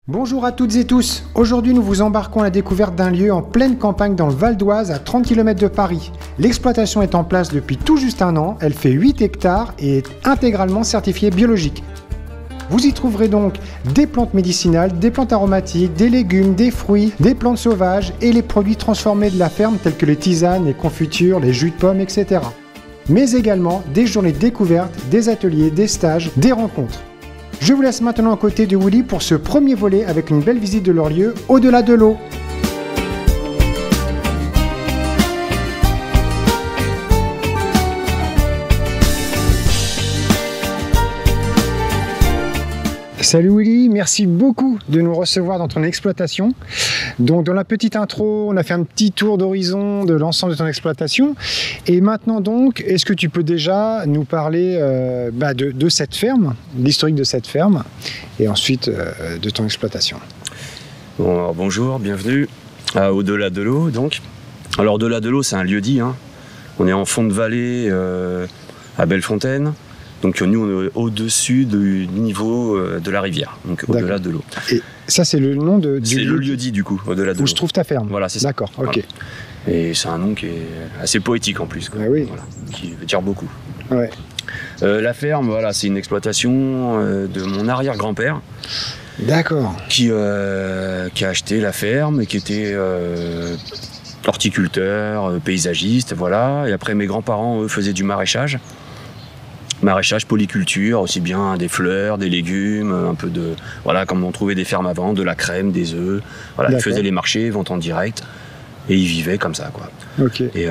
Bonjour à toutes et tous, aujourd'hui nous vous embarquons à la découverte d'un lieu en pleine campagne dans le Val d'Oise à 30 km de Paris. L'exploitation est en place depuis tout juste un an, elle fait 8 hectares et est intégralement certifiée biologique. Vous y trouverez donc des plantes médicinales, des plantes aromatiques, des légumes, des fruits, des plantes sauvages et les produits transformés de la ferme tels que les tisanes, les confitures, les jus de pommes, etc. Mais également des journées découvertes, des ateliers, des stages, des rencontres. Je vous laisse maintenant aux côtés de Willy pour ce premier volet avec une belle visite de leur lieu au-delà de l'eau. Salut Willy, merci beaucoup de nous recevoir dans ton exploitation. Donc dans la petite intro, on a fait un petit tour d'horizon de l'ensemble de ton exploitation. Et maintenant donc, est-ce que tu peux déjà nous parler de cette ferme, l'historique de cette ferme, et ensuite de ton exploitation? Bon, alors, bonjour, bienvenue à Au-delà de l'eau. Donc, alors Au-delà de l'eau, c'est un lieu-dit. On est en fond de vallée à Bellefontaine. Donc nous, on est au-dessus du niveau de la rivière, donc au-delà de l'eau. Et ça, c'est le nom du C'est le lieu-dit, du coup, au-delà de l'eau. Où se trouve ta ferme. Voilà, c'est ça. D'accord, ok. Voilà. Et c'est un nom qui est assez poétique en plus, quoi. Ah oui. Voilà, qui veut dire beaucoup. Ouais. La ferme, voilà, c'est une exploitation de mon arrière-grand-père. D'accord. Qui a acheté la ferme et qui était horticulteur, paysagiste, voilà. Et après, mes grands-parents, eux, faisaient du maraîchage. Maraîchage, polyculture, aussi bien des fleurs, des légumes, un peu de... Voilà, comme on trouvait des fermes avant, de la crème, des œufs. Voilà, ils faisaient les marchés, vente en direct. Et ils vivaient comme ça, quoi. Ok. Et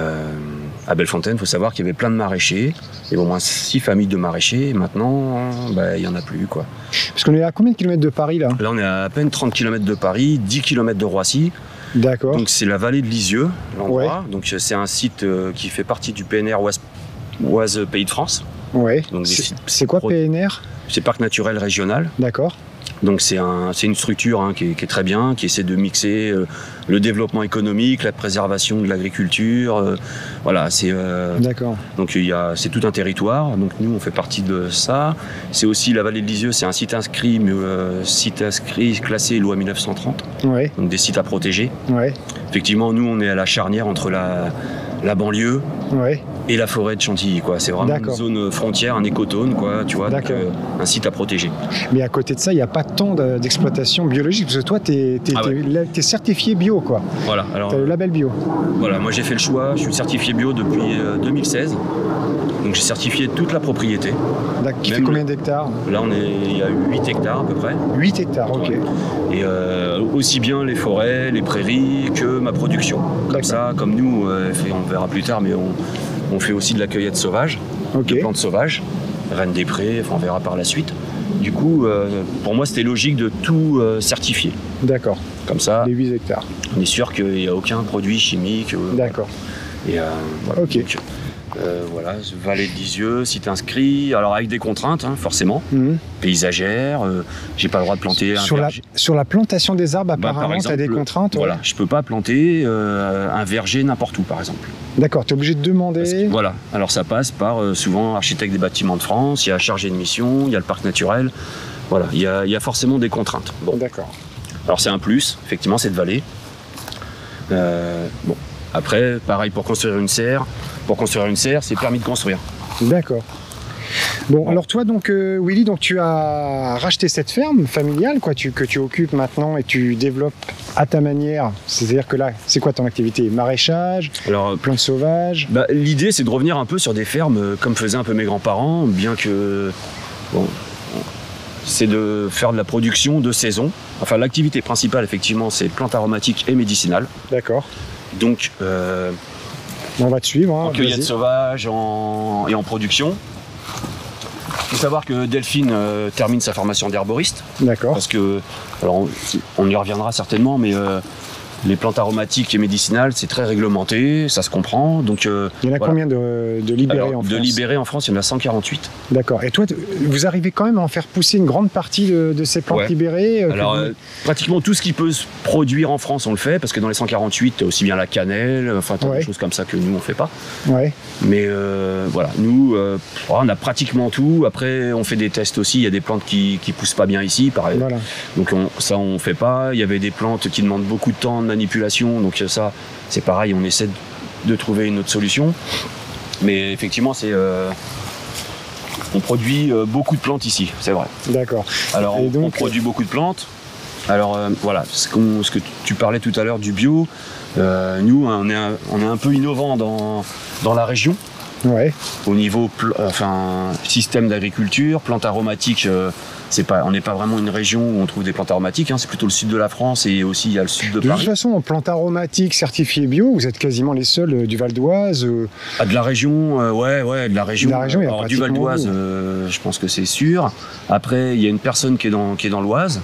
à Bellefontaine, il faut savoir qu'il y avait plein de maraîchers. Il y avait au moins 6 familles de maraîchers. Et maintenant, il n'y en a plus, quoi. Parce qu'on est à combien de kilomètres de Paris, là? Là, on est à peine 30 km de Paris, 10 km de Roissy. D'accord. Donc c'est la vallée de Lisieux, l'endroit. Ouais. Donc c'est un site qui fait partie du PNR Oise Pays de France. Ouais. Donc c'est quoi PNR? C'est Parc naturel régional. D'accord. Donc c'est une structure qui est très bien, qui essaie de mixer le développement économique, la préservation de l'agriculture. Voilà, c'est. D'accord. Donc c'est tout un territoire. Donc nous on fait partie de ça. C'est aussi la vallée de Lisieux, c'est un site inscrit, classé loi 1930. Ouais. Donc des sites à protéger. Ouais. Effectivement, nous on est à la charnière entre la banlieue. Ouais. Et la forêt de Chantilly, quoi. C'est vraiment une zone frontière, un écotone, quoi, tu vois, donc, un site à protéger. Mais à côté de ça, il n'y a pas tant d'exploitation biologique, parce que toi, tu es certifié bio, quoi. Voilà. Alors, tu as le label bio. Voilà, moi j'ai fait le choix, je suis certifié bio depuis 2016. Donc j'ai certifié toute la propriété. D'accord. Qui fait combien d'hectares? Là, il y a 8 hectares à peu près. 8 hectares, ok. Ouais. Et aussi bien les forêts, les prairies, que ma production. Comme ça, comme nous, on verra plus tard, mais on fait aussi de la cueillette sauvage, de plantes sauvages, reine des prés, on verra par la suite. Du coup, pour moi, c'était logique de tout certifier. D'accord. Comme ça, les 8 hectares. On est sûr qu'il n'y a aucun produit chimique. D'accord. Et voilà. Ok. Donc, voilà, vallée de Lisieux, site inscrit, alors avec des contraintes, forcément, paysagères, j'ai pas le droit de planter sur la plantation des arbres, apparemment, tu as des contraintes. Voilà, je peux pas planter un verger n'importe où, par exemple. D'accord, tu es obligé de demander. Voilà, alors ça passe par souvent architecte des bâtiments de France, il y a chargé de mission, il y a le parc naturel, voilà, il y a forcément des contraintes. Bon. D'accord. Alors c'est un plus, effectivement, cette vallée. Bon. Après, pareil, pour construire une serre, c'est permis de construire. D'accord. Bon, alors toi, donc, Willy, donc, tu as racheté cette ferme familiale que tu occupes maintenant et tu développes à ta manière. C'est-à-dire que là, c'est quoi ton activité? Maraîchage, plantes sauvages? L'idée, c'est de revenir un peu sur des fermes comme faisaient un peu mes grands-parents, bien que... Bon, c'est de faire de la production de saison. Enfin, l'activité principale, effectivement, c'est plantes aromatiques et médicinales. D'accord. Donc, on va te suivre. En cueillette sauvage et en production. Il faut savoir que Delphine termine sa formation d'herboriste. D'accord. Parce que, alors on y reviendra certainement, mais Les plantes aromatiques et médicinales, c'est très réglementé, ça se comprend. Donc, il y en a combien de libérés en France? De libérés en France, il y en a 148. D'accord. Et toi, vous arrivez quand même à en faire pousser une grande partie de ces plantes libérées Alors, pratiquement tout ce qui peut se produire en France, on le fait, parce que dans les 148, aussi bien la cannelle, enfin, des choses comme ça que nous, on ne fait pas. Ouais. Mais voilà, nous, on a pratiquement tout. Après, on fait des tests aussi. Il y a des plantes qui ne poussent pas bien ici, pareil. Voilà. Donc, ça, on ne fait pas. Il y avait des plantes qui demandent beaucoup de temps de manipulation. Donc, ça, c'est pareil. On essaie de trouver une autre solution. Mais effectivement, on produit beaucoup de plantes ici, c'est vrai. D'accord. Alors, on produit beaucoup de plantes. Alors, voilà, ce que tu parlais tout à l'heure du bio, nous, on est un peu innovant dans la région. Ouais. Au niveau système d'agriculture, plantes aromatiques, on n'est pas vraiment une région où on trouve des plantes aromatiques, hein, c'est plutôt le sud de la France et aussi il y a le sud de Paris. De toute façon, en plantes aromatiques certifiées bio, vous êtes quasiment les seuls du Val d'Oise. De la région, de la région. Alors, du Val d'Oise, je pense que c'est sûr. Après, il y a une personne qui est dans l'Oise.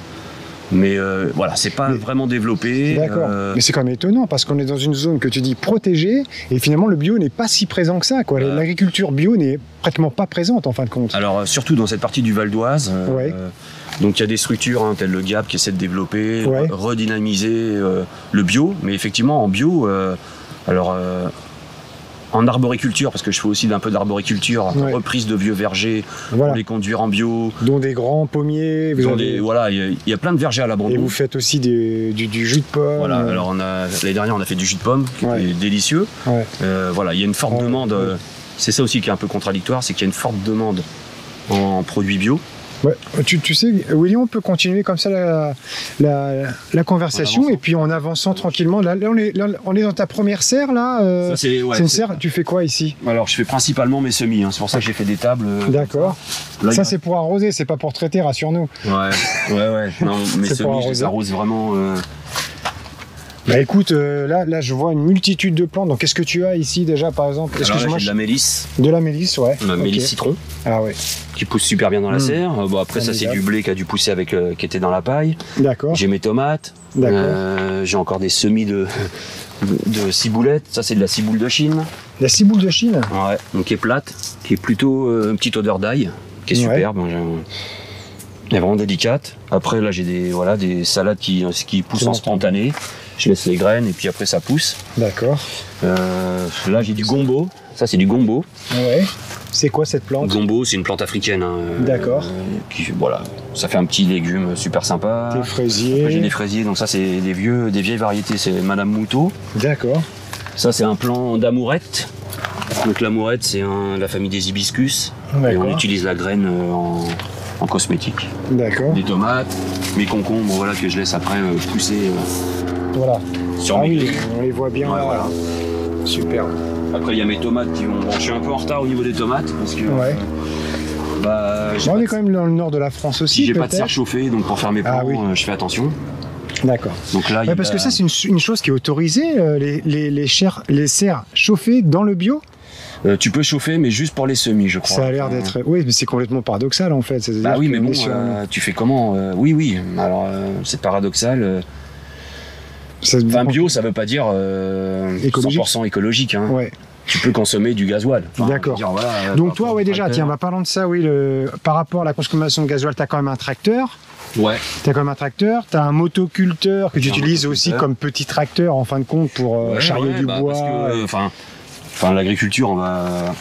Mais voilà, c'est pas vraiment développé. D'accord. Mais c'est quand même étonnant parce qu'on est dans une zone que tu dis protégée et finalement le bio n'est pas si présent que ça, quoi. L'agriculture bio n'est pratiquement pas présente en fin de compte. Alors surtout dans cette partie du Val d'Oise. Donc il y a des structures telles le GAP qui essaient de développer, redynamiser le bio. Mais effectivement en bio, en arboriculture, parce que je fais aussi un peu d'arboriculture, reprise de vieux vergers, pour les conduire en bio. Dont des grands pommiers. Il y a plein de vergers à l'abandon. Et vous faites aussi du jus de pomme. Voilà, alors l'année dernière on a fait du jus de pomme, qui était délicieux. Voilà, il y a une forte demande, c'est ça aussi qui est un peu contradictoire, c'est qu'il y a une forte demande en produits bio. Ouais. Tu sais, William, on peut continuer comme ça la conversation et puis en avançant tranquillement. Là, on est dans ta première serre, là. C'est une serre. Tu fais quoi ici? Alors, je fais principalement mes semis. C'est pour ça que j'ai fait des tables. D'accord. Ça, c'est pour arroser, c'est pas pour traiter, rassure-nous. Ouais. Non, mes semis, je les arrose vraiment. Bah écoute, là je vois une multitude de plantes. Donc qu'est-ce que tu as ici déjà par exemple? Alors là, j'ai de la mélisse. De la mélisse, ouais. La mélisse citron. Ah ouais. Qui pousse super bien dans la serre. Bon après ça c'est du blé qui a dû pousser qui était dans la paille. D'accord. J'ai mes tomates. J'ai encore des semis de ciboulette. Ça c'est de la ciboule de Chine. La ciboule de Chine? Ouais. Donc qui est plate, qui est plutôt une petite odeur d'ail, qui est superbe. Elle est vraiment délicate. Après là j'ai des salades qui poussent en spontané. Je laisse les graines et puis après ça pousse. D'accord. Là j'ai du gombo. Ça c'est du gombo. Ouais. C'est quoi cette plante? Gombo, c'est une plante africaine. D'accord. Ça fait un petit légume super sympa. Des fraisiers. Après, j'ai des fraisiers, donc ça c'est des vieilles variétés. C'est Madame Moutot. D'accord. Ça c'est un plant d'amourette. Donc l'amourette c'est la famille des hibiscus. Et on utilise la graine en cosmétique. D'accord. Des tomates, mes concombres, que je laisse après pousser. Voilà. Sur mes grilles. On les voit bien. Ouais, voilà. Super. Après il y a mes tomates qui vont. Bon, je suis un peu en retard au niveau des tomates parce que. On est quand même dans le nord de la France aussi. J'ai pas de serre chauffée, donc pour faire mes plants, je fais attention. D'accord. Donc là, parce que ça c'est une chose qui est autorisée, les serres chauffées dans le bio. Tu peux chauffer, mais juste pour les semis, je crois. Ça a l'air d'être. Oui, mais c'est complètement paradoxal en fait. Bah oui, mais bon, tu fais comment? Oui. Alors, c'est paradoxal. Bio, ça veut pas dire 100% écologique. Hein. Ouais. Tu peux consommer du gasoil. D'accord. Donc toi, déjà, tiens, parlons de ça. Oui, par rapport à la consommation de gasoil, tu as quand même un tracteur. Ouais. Tu as quand même un tracteur. Tu as un motoculteur que tu utilises aussi comme petit tracteur en fin de compte pour charrier du bois. Parce que, l'agriculture, on va.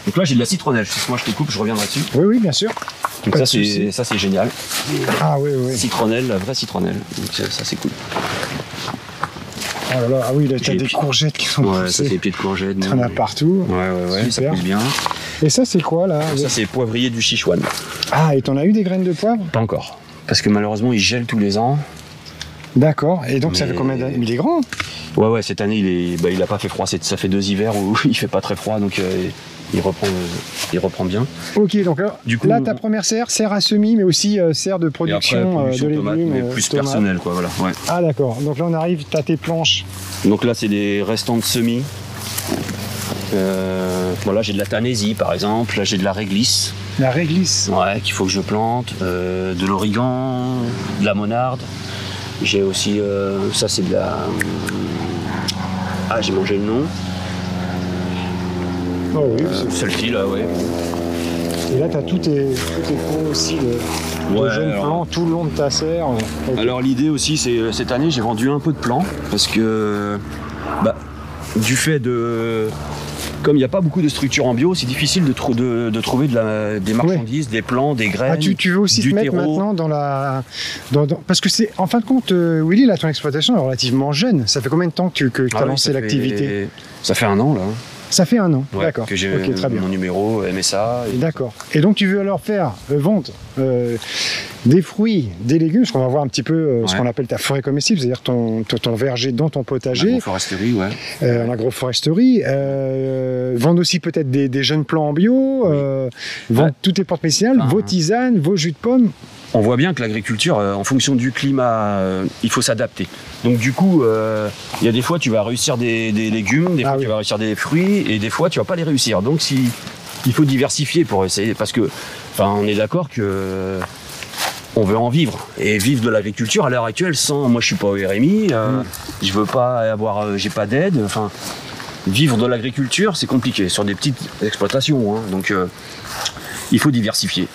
Donc là, j'ai de la citronnelle. Moi, je te coupe, je reviendrai dessus. Oui, bien sûr. Donc ça, c'est génial. Ah oui. Citronnelle, la vraie citronnelle. Donc ça, c'est cool. Oh là là, oui, là, tu as des courgettes qui sont poussées. Ça, c'est des pieds de courgettes. Tu en as partout. Ouais, ça pousse bien. Et ça, c'est quoi, là? Ça, c'est poivrier du Sichuan. Ah, et t'en as eu des graines de poivre? Pas encore. Parce que malheureusement, il gèle tous les ans. D'accord. Et donc, ça fait combien d'années? Il est grand? Ouais, cette année, il a pas fait froid. Ça fait 2 hivers où il fait pas très froid, donc il reprend bien. Ok, donc là, ta première serre à semis, mais aussi serre de production de légumes. Tomate, mais plus personnel, quoi, voilà. Ouais. Ah d'accord, donc là on arrive, t'as tes planches. Donc là, c'est des restants de semis. Là, j'ai de la tanésie, par exemple. Là, j'ai de la réglisse. La réglisse? Ouais, qu'il faut que je plante. De l'origan, de la monarde. J'ai aussi, ça c'est de la... Ah, j'ai mangé le nom. Oh oui, celle-ci là, ouais. Et là, tu as tous tes pots aussi de jeunes plants tout le long de ta serre. Okay. Alors l'idée aussi, c'est cette année, j'ai vendu un peu de plants parce que du fait de... Comme il n'y a pas beaucoup de structures en bio, c'est difficile de trouver des marchandises, des plants, des graines. Ah, tu veux aussi te mettre maintenant dans la... Parce que c'est, en fin de compte, Willy, là, ton exploitation est relativement jeune. Ça fait combien de temps que tu as lancé l'activité? Ça fait 1 an, là. Ça fait 1 an, ouais, d'accord. Que j'ai très bien. mon numéro MSA. D'accord. Et donc tu veux alors faire vendre des fruits, des légumes, parce qu'on va voir un petit peu ce qu'on appelle ta forêt comestible, c'est-à-dire ton verger dans ton potager. En agroforesterie, ouais. En agroforesterie. Vendre aussi peut-être des jeunes plants en bio, vendre toutes tes plantes médicinales, vos tisanes, vos jus de pommes. On voit bien que l'agriculture, en fonction du climat, il faut s'adapter. Donc du coup, il y a des fois tu vas réussir des légumes, des fois tu vas réussir des fruits, et des fois tu vas pas les réussir. Donc il faut diversifier pour essayer, parce que, on est d'accord que on veut en vivre, et vivre de l'agriculture à l'heure actuelle sans, moi je suis pas au RMI, je veux pas avoir, j'ai pas d'aide, vivre de l'agriculture c'est compliqué sur des petites exploitations, donc il faut diversifier.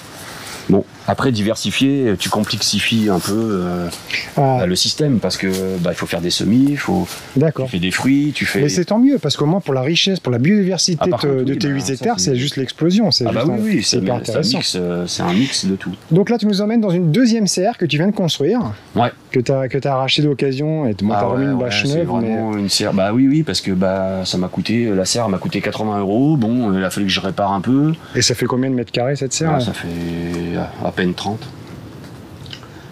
Bon, après diversifier, tu complexifies un peu le système parce que il faut faire des semis, tu fais des fruits, Mais c'est tant mieux parce qu'au moins pour la richesse, pour la biodiversité de tes 8 hectares, c'est juste l'explosion. C'est oui, c'est intéressant. C'est un mix de tout. Donc là, tu nous emmènes dans une deuxième serre que tu viens de construire, que tu as arraché d'occasion et tu as remis une bâche neuve. Une serre. Oui, parce que ça m'a coûté, la serre m'a coûté 80 €. Bon, il a fallu que je répare un peu. Et ça fait combien de mètres carrés cette serre? Ça fait à peine 30.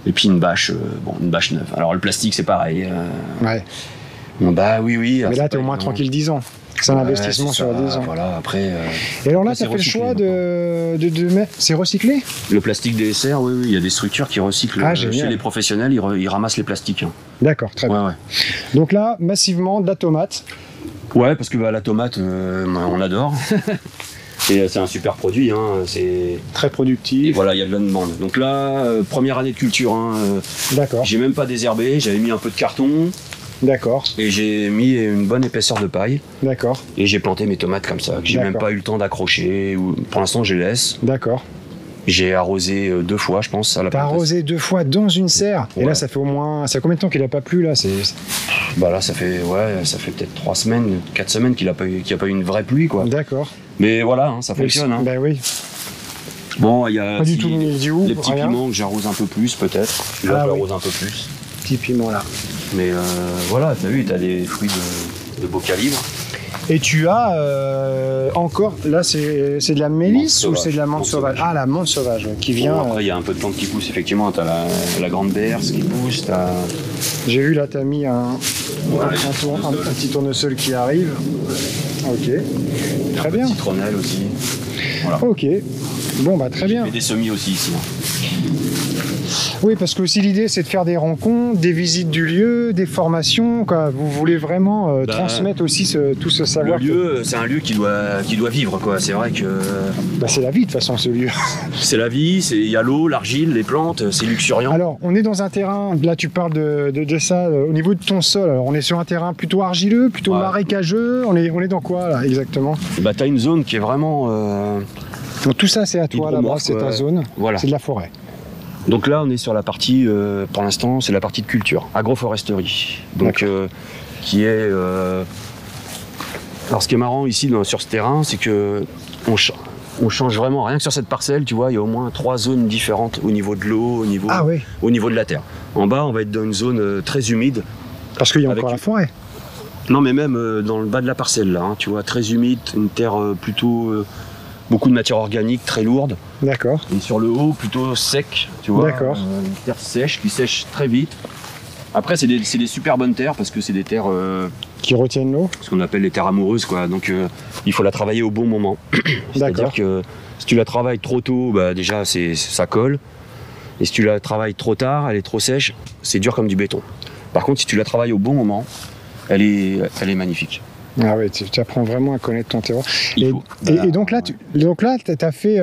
Et puis une bâche neuve. Alors le plastique c'est pareil. Oui. Mais là t'es au moins tranquille 10 ans. C'est un investissement sur 10 ans. Voilà, après. Et alors là, tu as fait le choix de mettre. C'est recyclé? Le plastique des serres, oui, il y a des structures qui recyclent. Chez les professionnels, ils ramassent les plastiques. D'accord, très bien. Donc là, massivement, de la tomate. Ouais, parce que la tomate, on adore. C'est un super produit, c'est très productif. Et voilà, il y a de la demande. Donc là, première année de culture. D'accord. J'ai même pas désherbé, j'avais mis un peu de carton. D'accord. Et j'ai mis une bonne épaisseur de paille. D'accord. Et j'ai planté mes tomates comme ça, que j'ai même pas eu le temps d'accrocher. Pour l'instant, je les laisse. D'accord. J'ai arrosé 2 fois, je pense. T'as arrosé 2 fois dans une serre. Et là, ça fait au moins. Ça fait combien de temps qu'il n'a pas plu là? Là, ça fait peut-être 3 semaines, 4 semaines qu'il n'y a pas eu une vraie pluie, quoi. D'accord. Mais voilà, ça fonctionne. Ben oui. Bon, il y a pas du tout de mildiou, les petits piments que j'arrose un peu plus, peut-être. Là, j'arrose un peu plus. Petit piment là. Mais voilà, t'as vu, t'as des fruits de beau calibre. Et tu as encore, là c'est de la mélisse ou c'est de la menthe sauvage? Ah, la menthe sauvage qui vient. Après, il y a un peu de plantes qui poussent, effectivement. T'as la grande berce qui pousse. J'ai vu là, t'as mis un petit tournesol qui arrive. Ok, très bien. Citronnelle aussi. Voilà. Ok, bon très bien. J'ai fait des semis aussi ici. Oui, parce que aussi l'idée c'est de faire des rencontres, des visites du lieu, des formations, quoi. Vous voulez vraiment transmettre aussi tout ce savoir. Le lieu, c'est un lieu qui doit vivre, quoi. C'est vrai que. C'est la vie de toute façon, ce lieu. C'est la vie, il y a l'eau, l'argile, les plantes, c'est luxuriant. Alors, on est dans un terrain, là tu parles de ça, au niveau de ton sol, alors on est sur un terrain plutôt argileux, plutôt marécageux, on est dans quoi là exactement? T'as une zone qui est vraiment. Donc tout ça c'est à toi là-bas, c'est ta zone, voilà. C'est de la forêt. Donc là, on est sur la partie, pour l'instant, c'est la partie de culture, agroforesterie. Donc, qui est. Alors, ce qui est marrant ici sur ce terrain, c'est que on change vraiment, rien que sur cette parcelle, tu vois, il y a au moins 3 zones différentes au niveau de l'eau, au niveau de la terre. En bas, on va être dans une zone très humide. Parce qu'il y a encore la forêt. Non, mais même dans le bas de la parcelle, là, tu vois, très humide, une terre plutôt. Beaucoup de matière organique, très lourde. D'accord. Et sur le haut, plutôt sec, tu vois. D'accord. Une terre sèche, qui sèche très vite. Après, c'est des super bonnes terres, parce que c'est des terres... qui retiennent l'eau. Ce qu'on appelle les terres amoureuses, quoi. Donc, il faut la travailler au bon moment. C'est-à-dire que si tu la travailles trop tôt, déjà, ça colle. Et si tu la travailles trop tard, elle est trop sèche, c'est dur comme du béton. Par contre, si tu la travailles au bon moment, elle est magnifique. Ah oui, tu apprends vraiment à connaître ton terroir. Et donc là, tu as fait,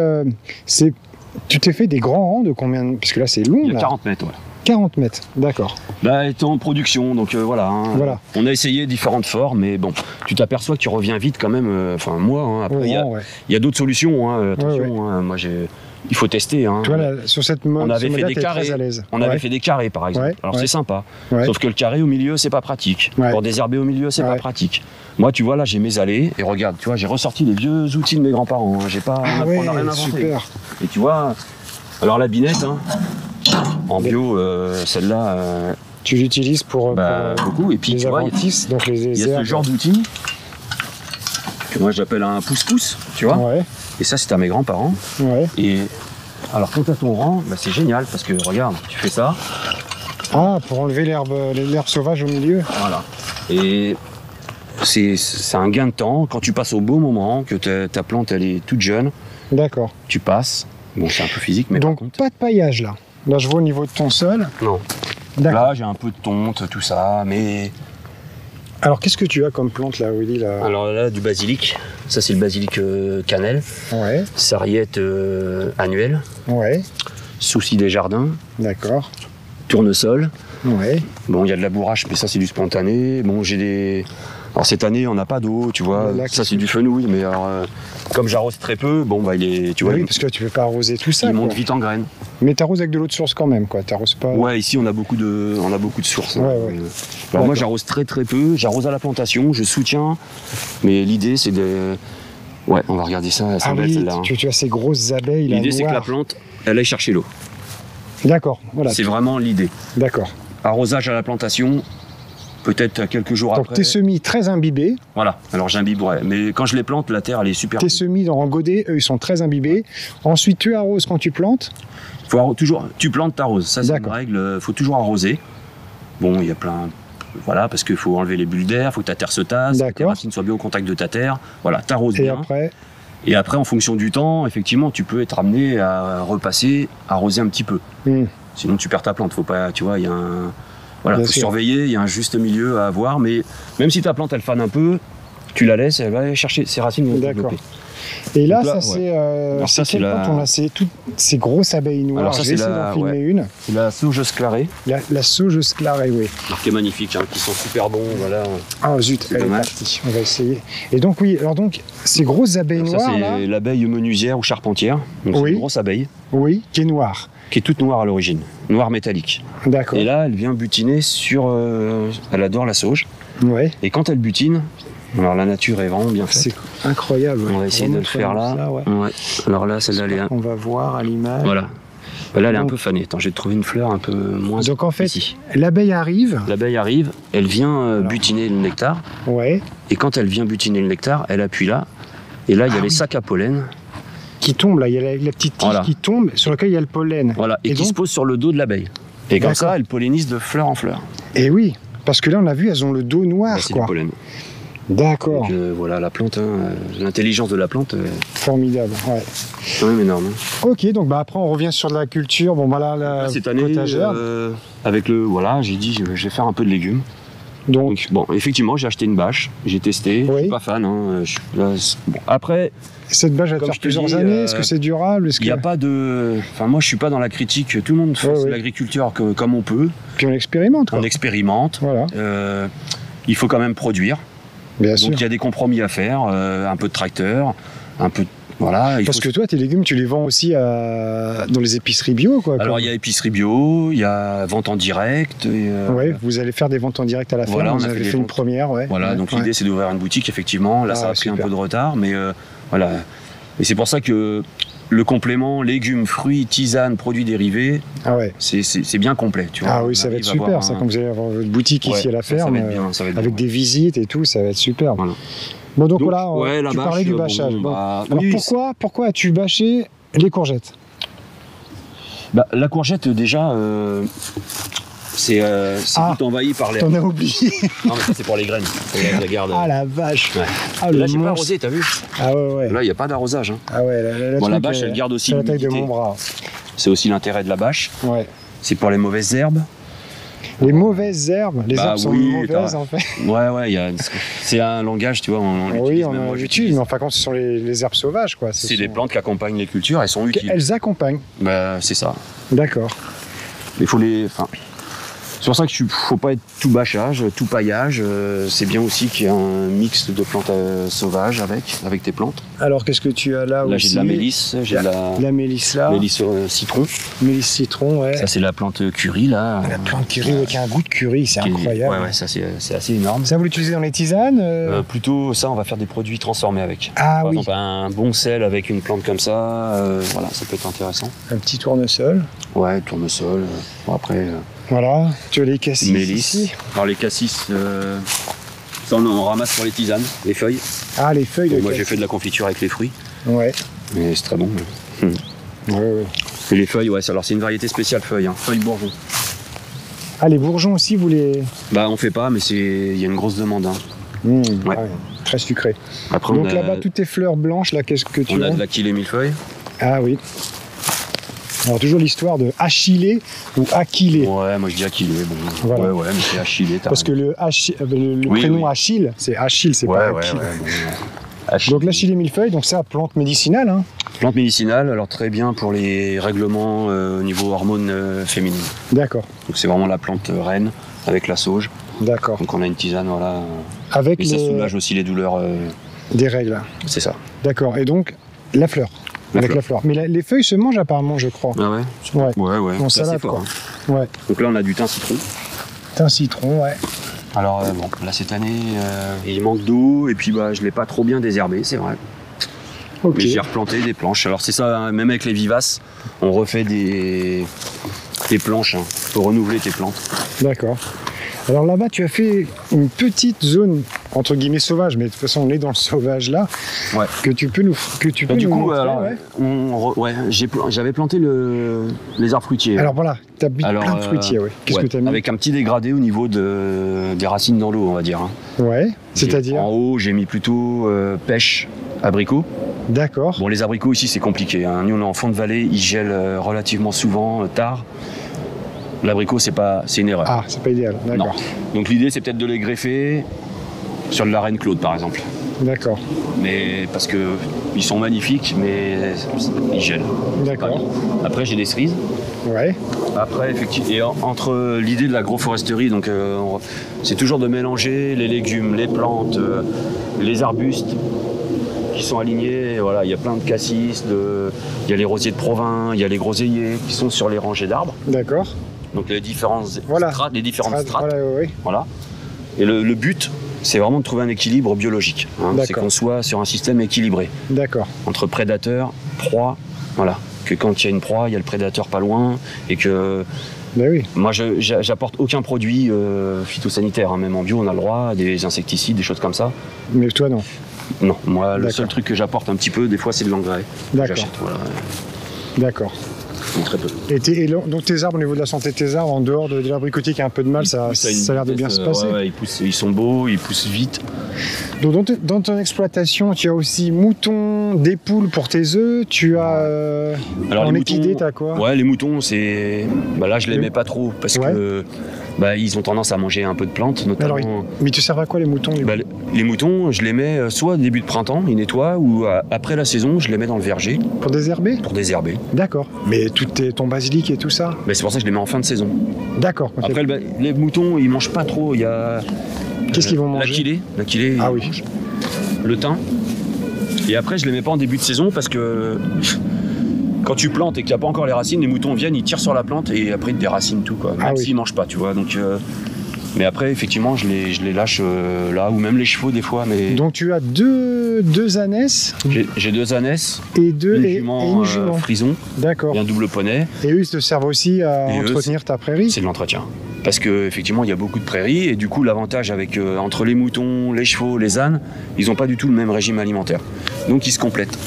tu t'es fait des grands rangs de combien? Parce que là, c'est long. Il y a 40 mètres, ouais. 40 mètres, d'accord. Là, étant en production, donc voilà, Voilà. On a essayé différentes formes, mais bon, tu t'aperçois que tu reviens vite quand même, enfin moi, hein, après il y a d'autres solutions, hein, attention, hein, moi il faut tester. Hein. Toi, là, sur cette mode, on avait fait des carrés, avait fait des carrés par exemple, alors c'est sympa, sauf que le carré au milieu c'est pas pratique, pour désherber au milieu c'est pas pratique. Moi tu vois là j'ai mes allées, et regarde, tu vois j'ai ressorti les vieux outils de mes grands-parents, hein. J'ai pas, on n'a rien inventé. Super. Et tu vois, alors la binette, hein, en bio, celle-là... tu l'utilises pour beaucoup, et puis les tu vois, donc il y a ce genre d'outil que moi j'appelle un pouce-pouce, tu vois. Et ça c'est à mes grands-parents. Et alors quand t'as ton rang, c'est génial parce que regarde, tu fais ça. Ah, pour enlever l'herbe sauvage au milieu. Voilà. Et c'est un gain de temps quand tu passes au beau moment, que ta plante elle est toute jeune. D'accord. Tu passes. Bon, c'est un peu physique, mais donc par contre... pas de paillage là. Là je vois au niveau de ton sol. Non. Là j'ai un peu de tonte, tout ça, mais... Alors qu'est-ce que tu as comme plante là, Willy là? Alors là, du basilic. Ça c'est le basilic cannelle. Sarriette annuelle. Souci des jardins. D'accord. Tournesol. Bon, il y a de la bourrache, mais ça c'est du spontané. Bon, j'ai des... Alors cette année, on n'a pas d'eau, tu vois. Ça c'est du fenouil, mais alors comme j'arrose très peu, bon bah il est, tu vois. Oui, parce que là, tu peux pas arroser tout ça. Il monte vite en graines. Mais t'arroses avec de l'eau de source quand même, quoi. T'arroses pas. Ouais, ici on a beaucoup de sources. Hein. Alors moi j'arrose très peu. J'arrose à la plantation, je soutiens. Mais l'idée c'est de... Ouais, on va regarder ça. Ah oui, celle-là, tu as ces grosses abeilles là. L'idée c'est que la plante, elle aille chercher l'eau. D'accord. Voilà. C'est vraiment l'idée. D'accord. Arrosage à la plantation. Peut-être quelques jours après. Donc tes semis très imbibés. Voilà, alors j'imbibe, mais quand je les plante, la terre elle est super. Tes semis en godet, eux ils sont très imbibés. Ensuite tu arroses quand tu plantes. Toujours, tu plantes, t'arroses, ça c'est une règle, faut toujours arroser. Bon, il y a plein... Voilà, parce qu'il faut enlever les bulles d'air, il faut que ta terre se tasse, que tes racines soient bien au contact de ta terre. Voilà, t'arroses bien. Et après, en fonction du temps, effectivement, tu peux être amené à repasser, arroser un petit peu. Sinon tu perds ta plante, faut pas, tu vois, il y a un... Voilà, il faut surveiller, il y a un juste milieu à avoir, mais même si ta plante elle fane un peu, tu la laisses, elle va aller chercher ses racines vont développer. Et là, ça c'est toutes ces grosses abeilles noires. Alors ça c'est une. C'est la sauge sclarée. La sauge sclarée, oui. Qui est magnifique, hein, qui sont super bons, voilà. Ah zut, elle est partie. On va essayer. Et donc oui, alors donc ces grosses abeilles noires. Ça c'est l'abeille menuisière ou charpentière. Donc c'est une grosse abeille. Oui, qui est noire. Qui est toute noire à l'origine, noire métallique. D'accord. Et là, elle vient butiner sur... elle adore la sauge. Et quand elle butine, alors la nature est vraiment bien faite. C'est incroyable. On va essayer de le faire là. Alors là, celle-là, elle est... On va voir à l'image. Voilà. Là, elle est un peu fanée. Attends, je vais trouver une fleur un peu moins... Donc en fait, l'abeille arrive. L'abeille arrive, elle vient butiner le nectar. Et quand elle vient butiner le nectar, elle appuie là. Et là, il y a les sacs à pollen. Qui tombe là, il y a la petite tige qui tombe sur laquelle il y a le pollen. Voilà, et qui se pose sur le dos de l'abeille. Et comme ça, elle pollinise de fleur en fleur. Et oui, parce que là on a vu, elles ont le dos noir. C'est du pollen. D'accord. Donc voilà, la plante, l'intelligence de la plante. Formidable, c'est quand même énorme. Ok, donc après on revient sur de la culture. Bon voilà, la cette année, avec le, voilà, j'ai dit je vais faire un peu de légumes. Donc bon, effectivement, j'ai acheté une bâche, j'ai testé, je suis pas fan. Hein, après... Cette bâche va te faire plusieurs années, est-ce que c'est durable? Il n'y a pas de... Enfin, moi, je suis pas dans la critique, tout le monde fait de l'agriculture comme on peut. Puis on expérimente. On expérimente, il faut quand même produire. Bien sûr. Donc il y a des compromis à faire, un peu de tracteur, un peu... Voilà, parce que toi, tes légumes, tu les vends aussi dans les épiceries bio, quoi. Alors il y a épicerie bio, il y a vente en direct. Vous allez faire des ventes en direct à la ferme, vous avez fait une première. Voilà, donc l'idée c'est d'ouvrir une boutique, effectivement. Là, ça a pris un peu de retard, mais voilà. Et c'est pour ça que le complément légumes, fruits, tisanes, produits dérivés, c'est bien complet. Tu vois, ça va être super, ça, quand vous allez avoir votre boutique ici à la ferme, avec des visites et tout, ça va être super. Voilà. Bon, donc voilà, tu parlais du bâchage. Alors pourquoi as-tu bâché les courgettes? La courgette, déjà, c'est tout envahi par l'herbe. T'en as oublié. Non, mais ça, c'est pour les graines. Ah la vache. Là, j'ai pas arrosé, t'as vu? Là, il n'y a pas d'arrosage. Hein. La bâche, elle garde aussi l'humidité. C'est la taille de mon bras. C'est aussi l'intérêt de la bâche. C'est pour les mauvaises herbes. Les mauvaises herbes, les herbes sont mauvaises en fait. C'est un langage, tu vois, on l'utilise. Oui, on l'utilise, mais enfin quand ce sont les herbes sauvages, quoi. C'est des plantes qui accompagnent les cultures, elles sont utiles. Elles accompagnent. C'est ça. D'accord. Il faut les... Enfin, c'est pour ça qu'il ne faut pas être tout bâchage, tout paillage. C'est bien aussi qu'il y ait un mix de plantes sauvages avec tes plantes. Alors qu'est-ce que tu as là aussi? Là j'ai de la mélisse, j'ai la mélisse là. Mélisse citron. Mélisse citron, ouais. Ça c'est la plante curry là. La plante curry avec un goût de curry, c'est incroyable. Ouais, ça c'est assez énorme. Ça vous l'utilisez dans les tisanes Plutôt ça, on va faire des produits transformés avec. Ah Par oui. exemple, un bon sel avec une plante comme ça, voilà, ça peut être intéressant. Un petit tournesol. Ouais, tournesol. Bon, après. Voilà, tu as les cassis. Mélisse. Ici. Alors les cassis, ça on ramasse pour les tisanes, les feuilles. Ah, les feuilles de Moi cassis. j'ai fait de la confiture avec les fruits. Ouais. Mais c'est très bon. Ouais. Et les feuilles, ouais, alors c'est une variété spéciale feuille, feuille bourgeon. Ah, les bourgeons aussi, vous les... Bah on fait pas, mais il y a une grosse demande. Ouais. Très sucré. Après, donc là-bas, toutes tes fleurs blanches, là, qu'est-ce que tu as? On a de l'Achillée millefeuille. Ah oui. Alors toujours l'histoire de Achillée ou Achillée. Ouais, moi je dis Achillée. Bon. Voilà. Ouais, mais c'est Achillée. Parce que le prénom Achille, c'est Achille, c'est pas Achille. Donc l'Achillée millefeuille, donc ça, plante médicinale. Hein. Plante médicinale, alors très bien pour les règlements au niveau hormones féminines. D'accord. Donc c'est vraiment la plante reine avec la sauge. D'accord. Donc on a une tisane, voilà. Avec et ça soulage aussi les douleurs. Des règles. C'est ça. D'accord. Et donc la fleur. La fleur. Mais les feuilles se mangent apparemment, je crois. Ah ouais. Ouais. En salade, fort, quoi. Hein. Ouais. Donc là on a du thym citron. Thym citron, ouais. Alors bon, là cette année il manque d'eau et puis je l'ai pas trop bien désherbé, c'est vrai. Ok. Mais j'ai replanté des planches. Alors c'est ça, hein, même avec les vivaces, on refait des planches pour renouveler tes plantes. D'accord. Alors là-bas, tu as fait une petite zone entre guillemets sauvage, mais de toute façon on est dans le sauvage là, que tu peux nous montrer. Alors, j'avais planté les arbres fruitiers. Alors voilà, tu as mis plein de fruitiers, ouais. Qu'est-ce que tu as mis? Avec un petit dégradé au niveau des racines dans l'eau, on va dire. Ouais, c'est-à-dire? En haut, j'ai mis plutôt pêche, abricot. D'accord. Bon, les abricots ici, c'est compliqué. Nous, on est en fond de vallée, ils gèlent relativement souvent, tard. L'abricot, c'est une erreur. Ah, c'est pas idéal, d'accord. Donc l'idée, c'est peut-être de les greffer sur de la reine Claude, par exemple. D'accord. Mais parce que ils sont magnifiques, mais ils gèlent. D'accord. Après, j'ai des cerises. Ouais. Après, effectivement, et entre l'idée de l'agroforesterie, donc c'est toujours de mélanger les légumes, les plantes, les arbustes qui sont alignés. Voilà, il y a plein de cassis, il y a les rosiers de Provins, il y a les groseilliers qui sont sur les rangées d'arbres. D'accord. Donc les différentes strates. Voilà. Et le but, c'est vraiment de trouver un équilibre biologique. C'est qu'on soit sur un système équilibré. D'accord. Entre prédateurs, proie, voilà. Que quand il y a une proie, il y a le prédateur pas loin. Et que. Ben oui. Moi, j'apporte aucun produit phytosanitaire. Même en bio, on a le droit, des insecticides, des choses comme ça. Mais toi, non. Non, moi, le seul truc que j'apporte un petit peu, des fois, c'est de l'engrais. D'accord. J'achète, voilà. D'accord. Très peu. Et donc tes arbres, au niveau de la santé de tes arbres, en dehors de l'abricotier qui a un peu de mal, ça a l'air de bien se passer. Ouais, ils sont beaux, ils poussent vite. Donc dans ton exploitation, tu as aussi moutons, des poules pour tes œufs, tu as alors, en équidé, t'as quoi? Ouais, les moutons, c'est... là, je les mets pas trop, parce que ils ont tendance à manger un peu de plantes, notamment... Alors, mais tu sers à quoi les moutons les moutons, je les mets soit début de printemps, ils nettoient, ou après la saison, je les mets dans le verger. Pour désherber? Pour désherber. D'accord. Mais ton basilic et tout ça? C'est pour ça que je les mets en fin de saison. D'accord. Après, les moutons, ils mangent pas trop, il y a... Qu'est-ce qu'ils vont manger? L'achillée, ah oui. Le thym. Et après, je les mets pas en début de saison parce que quand tu plantes et qu'il n'y a pas encore les racines, les moutons viennent, ils tirent sur la plante et après ils te déracinent tout, quoi. Même s'ils mangent pas, tu vois. Donc, mais après, effectivement, je les lâche là, ou même les chevaux des fois. Mais... Donc tu as deux ânesses. J'ai deux ânesses. Et une jument frison. D'accord. Et un double poney. Et eux, ils te servent aussi à entretenir ta prairie? C'est de l'entretien. Parce qu'effectivement, il y a beaucoup de prairies et du coup, l'avantage avec entre les moutons, les chevaux, les ânes, ils n'ont pas du tout le même régime alimentaire. Donc, ils se complètent.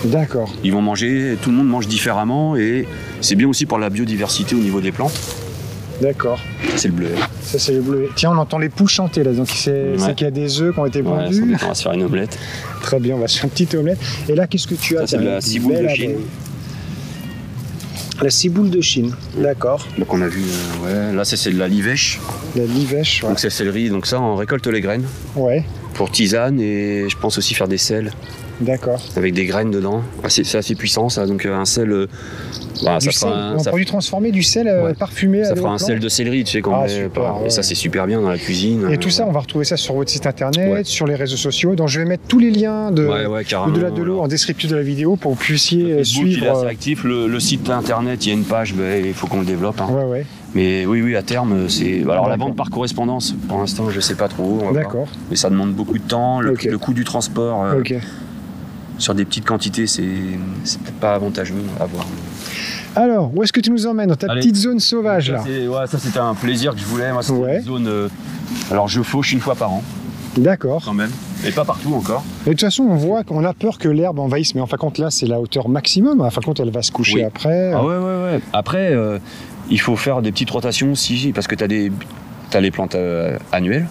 D'accord. Ils vont manger, tout le monde mange différemment et c'est bien aussi pour la biodiversité au niveau des plantes. D'accord. C'est le bleuet. Ça, c'est le bleuet. Tiens, on entend les poules chanter là, donc c'est qu'il y a des œufs qui ont été pondus. On va se faire une omelette. Très bien, on va se faire une petite omelette. Et là, qu'est-ce que tu as? Ça, c'est de la ciboule de Chine. La ciboule de Chine, d'accord. Donc on a vu, là c'est de la livèche. La livèche, ouais. Donc c'est le céleri, donc ça on récolte les graines. Ouais. Pour tisane et je pense aussi faire des sels. D'accord. Avec des graines dedans. C'est assez puissant ça, donc un sel... Voilà, ça sel, un produit transformé, du sel parfumé. Ça fera un sel de céleri, tu sais, qu'on met et ça c'est super bien dans la cuisine. Et tout ça, on va retrouver ça sur votre site internet, sur les réseaux sociaux. Donc je vais mettre tous les liens au-delà de l'eau en descriptif de la vidéo pour que vous puissiez suivre. Il est assez actif. Le site internet, il y a une page, il faut qu'on le développe. Hein. Mais oui, à terme, c'est. Alors la vente par correspondance, pour l'instant, je sais pas trop. D'accord. Mais ça demande beaucoup de temps. Le coût du transport sur des petites quantités, c'est peut-être pas avantageux à voir. Alors, où est-ce que tu nous emmènes dans ta petite zone sauvage là? Ça c'était un plaisir que je voulais. Moi, c'était une zone. Alors, je fauche une fois par an. D'accord. Quand même. Et pas partout encore. Et de toute façon, on voit qu'on a peur que l'herbe envahisse, mais en fin de compte, là, c'est la hauteur maximum. En fin de compte, elle va se coucher après. Ah ouais. Après, il faut faire des petites rotations aussi, parce que tu as les plantes annuelles,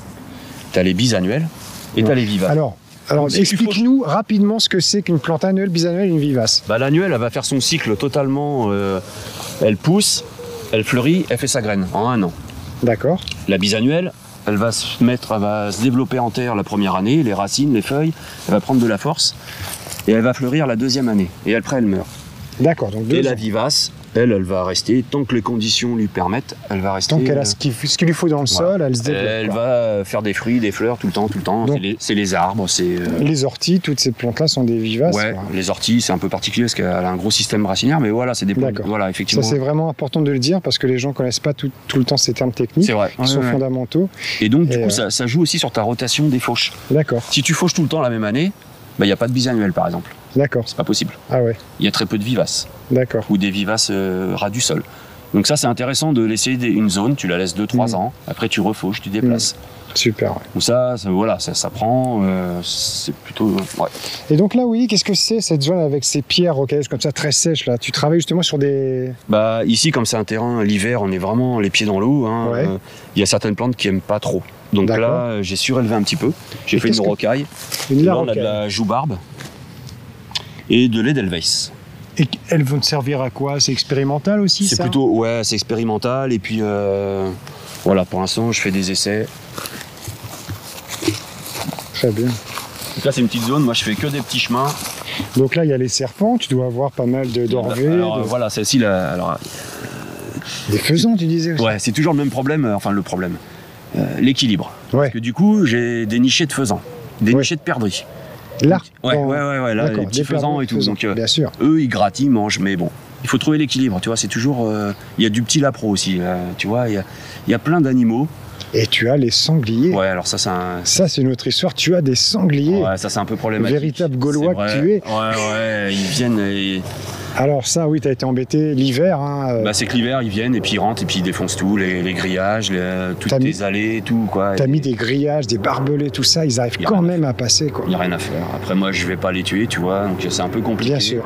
tu as les bisannuelles et tu as les vivaces. Alors explique-nous rapidement ce que c'est qu'une plante annuelle, bisannuelle et une vivace. L'annuelle, elle va faire son cycle totalement. Elle pousse, elle fleurit, elle fait sa graine en 1 an. D'accord. La bisannuelle, elle va se développer en terre la première année, les racines, les feuilles, elle va prendre de la force et elle va fleurir la 2e année. Et après, elle meurt. D'accord. Donc et la vivace, elle va rester, tant que les conditions lui permettent, elle va rester. Tant qu'elle a ce qu'il lui faut dans le sol, elle se développe. Elle va faire des fruits, des fleurs tout le temps. Donc, c'est les arbres, c'est... Les orties, toutes ces plantes-là sont des vivaces. Les orties, c'est un peu particulier parce qu'elle a un gros système racinaire, mais voilà, c'est des plantes. Voilà, effectivement. Ça, c'est vraiment important de le dire parce que les gens ne connaissent pas tout le temps ces termes techniques. C'est vrai. Qui sont fondamentaux. Et donc, du coup, ça joue aussi sur ta rotation des fauches. D'accord. Si tu fauches tout le temps la même année, il n'y a pas de bisannuelle, par exemple. D'accord. C'est pas possible. Ah ouais. Il y a très peu de vivaces. D'accord. Ou des vivaces ras du sol. Donc ça, c'est intéressant de laisser une zone, tu la laisses 2-3 ans, après tu refauches, tu déplaces. Super. Ouais. Donc ça prend, c'est plutôt... Et donc là, qu'est-ce que c'est cette zone avec ces pierres rocailleuses comme ça, très sèches là? Tu travailles justement sur des... Ici, comme c'est un terrain, l'hiver, on est vraiment les pieds dans l'eau. Il y a certaines plantes qui n'aiment pas trop. Donc là, j'ai surélevé un petit peu. J'ai fait une rocaille. Là, on a de la joubarbe et de l'Edelweiss. Et elles vont te servir à quoi? C'est expérimental aussi, ça? C'est plutôt, c'est expérimental. Et puis, pour l'instant, je fais des essais. Très bien. Donc là, c'est une petite zone. Moi, je fais que des petits chemins. Donc là, il y a les serpents. Tu dois avoir pas mal d'orvées. Voilà, celle-ci, des faisans, tu disais aussi. Ouais, c'est toujours le même problème. Enfin, le problème. L'équilibre. Parce que du coup, j'ai des nichés de faisans, des nichés de perdrix. Là, là, les petits faisans et tout. Donc, bien sûr. Eux, ils grattent, ils mangent, mais bon, il faut trouver l'équilibre, tu vois, c'est toujours... Il y a du petit lapro aussi, tu vois, il y a plein d'animaux. Et tu as les sangliers. Ouais, alors ça, Ça, c'est une autre histoire, tu as des sangliers. Ouais, ça, c'est un peu problématique. Le véritable Gaulois que tu es. Ouais, ils viennent et... Alors ça, tu as été embêté l'hiver. C'est que l'hiver, ils viennent et puis ils rentrent et puis ils défoncent tout, les grillages, toutes les allées, tout, quoi. T'as mis des grillages, des barbelés, tout ça, ils arrivent quand même à passer, quoi. Il n'y a rien à faire. Après, moi, je vais pas les tuer, tu vois, donc c'est un peu compliqué. Bien sûr.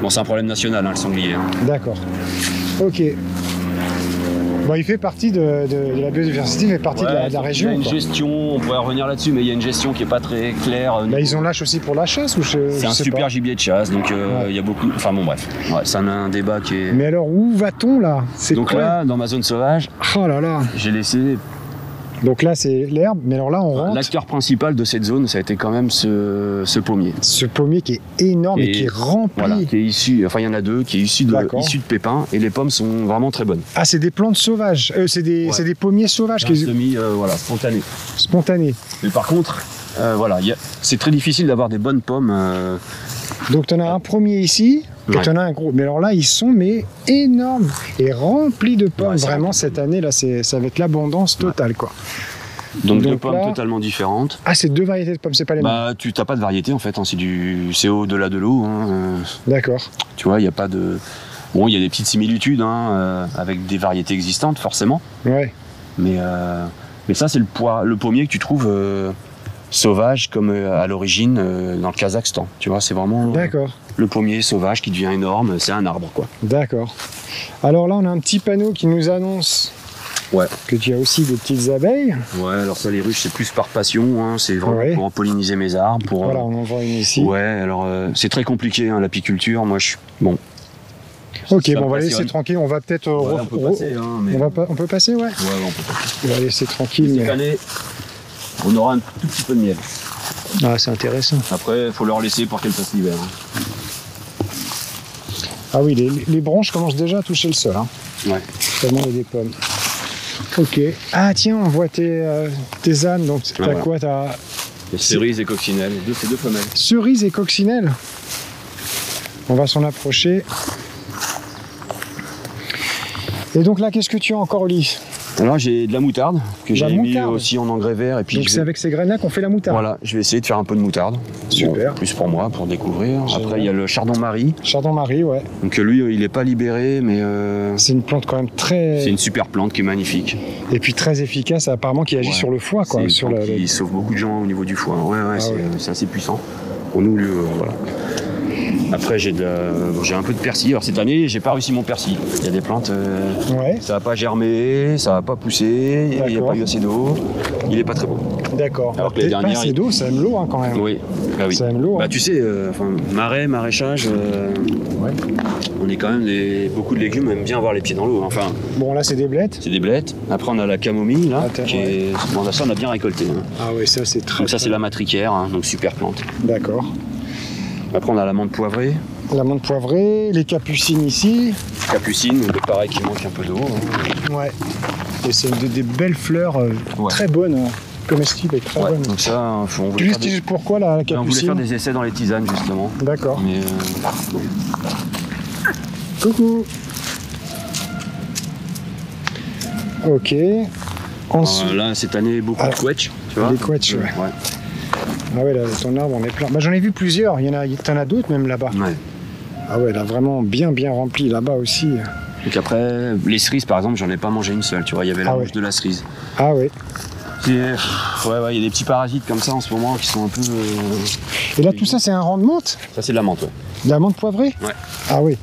Bon, c'est un problème national, le sanglier. D'accord. Ok. Il fait partie de la biodiversité, il fait partie de la région. Il y a une gestion, on pourrait revenir là-dessus, mais il y a une gestion qui n'est pas très claire. Ils en lâchent aussi pour la chasse ou c'est un super gibier de chasse, donc il y a beaucoup... Enfin bon, bref, c'est un débat qui est... Mais alors, où va-t-on là? Donc là, dans ma zone sauvage, j'ai laissé... Donc là, c'est l'herbe, mais alors là, on rentre... L'acteur principal de cette zone, ça a été quand même ce pommier. Ce pommier qui est énorme et qui est rempli. Voilà, qui est issu... Enfin, il y en a deux, qui est issu de pépins, et les pommes sont vraiment très bonnes. Ah, c'est des plantes sauvages, c'est des pommiers sauvages. Spontanés. Spontanés. Mais par contre, c'est très difficile d'avoir des bonnes pommes. Donc, tu en as un premier ici, et tu en as un gros. Mais alors là, ils sont énormes et remplis de pommes. Vraiment, cette année, là, ça va être l'abondance totale, quoi. Donc deux pommes totalement différentes. Ah, c'est 2 variétés de pommes, c'est pas les mêmes? Tu n'as pas de variété, en fait. C'est au-delà de l'eau. D'accord. Tu vois, il n'y a pas de... Bon, il y a des petites similitudes avec des variétés existantes, forcément. Ouais. Mais ça, c'est le pommier que tu trouves... sauvage comme à l'origine dans le Kazakhstan, tu vois, c'est vraiment le pommier sauvage qui devient énorme, c'est un arbre, quoi. D'accord. Alors là, on a un petit panneau qui nous annonce que tu as aussi des petites abeilles. Ouais, alors ça, les ruches, c'est plus par passion, c'est vraiment pour polliniser mes arbres. Voilà, on en voit une ici. Ouais, alors c'est très compliqué, l'apiculture, moi je suis... Bon. Ok, on va laisser tranquille, on va peut-être... on peut passer, on peut passer, Ouais, on peut passer. On va laisser tranquille. Cette année, on aura un tout petit peu de miel. Ah, c'est intéressant. Après, il faut leur laisser pour qu'elles fassent l'hiver. Ah oui, les branches commencent déjà à toucher le sol. Hein. Ouais. Tellement il y a des pommes. Ok. Ah tiens, on voit tes ânes. Donc t'as voilà. quoi? T'as cerises et coccinelles. C'est deux femelles. Cerises et coccinelles. On va s'en approcher. Et donc là, qu'est-ce que tu as encore au lit? Alors j'ai de la moutarde que j'ai mis aussi en engrais vert. Et puis donc c'est avec ces graines-là qu'on fait la moutarde. Voilà, je vais essayer de faire un peu de moutarde. Super. Bon, plus pour moi, pour découvrir. Après il y a le chardon-marie. Chardon-marie, ouais. Donc lui, il n'est pas libéré, mais... C'est une plante quand même très... C'est une super plante qui est magnifique. Et puis très efficace, apparemment, qui agit sur le foie, quoi. C'est une plante qui sauve beaucoup de gens au niveau du foie. Ouais, c'est assez puissant. Pour nous, voilà. Après, j'ai un peu de persil. Alors cette année, j'ai pas réussi mon persil. Il y a des plantes, ça va pas germer, ça va pas pousser, il n'y a pas eu assez d'eau. Il est pas très beau. D'accord. Alors que les dernières, pas assez d'eau, ça aime l'eau hein, quand même. Oui. Bah, oui. Ça aime l'eau. Bah, tu sais, marais, maraîchage, on est quand même beaucoup de légumes aiment bien avoir les pieds dans l'eau. Enfin. Bon, là, c'est des blettes. C'est des blettes. Après, on a la camomille là, bon, ça on a bien récolté. Hein. Ah oui, ça c'est très. Donc ça c'est la matricaire, hein, donc super plante. D'accord. Après on a l'amande poivrée. L'amande poivrée, les capucines ici. Capucine, pareil qui manque un peu d'eau. Hein. Ouais. Et c'est des belles fleurs très bonnes, comestibles et très bonnes. Donc ça, on voulait tu sais pourquoi la capucine? On voulait faire des essais dans les tisanes justement. D'accord. Mais coucou. Ok. Ensuite... là cette année beaucoup de quetch, tu vois. Les quetch, ouais. Ah ouais, là, ton arbre, on est plein. Bah, j'en ai vu plusieurs, t'en as d'autres même là-bas. Ouais. Ah ouais, là, vraiment bien rempli là-bas aussi. Donc après, les cerises par exemple, j'en ai pas mangé une seule, tu vois, il y avait la rouge de la cerise. Ah ouais. Il y a des petits parasites comme ça en ce moment qui sont un peu... Et là, tout ça, c'est un rang de menthe? Ça, c'est de la menthe, ouais. De la menthe poivrée? Ouais. Ah oui.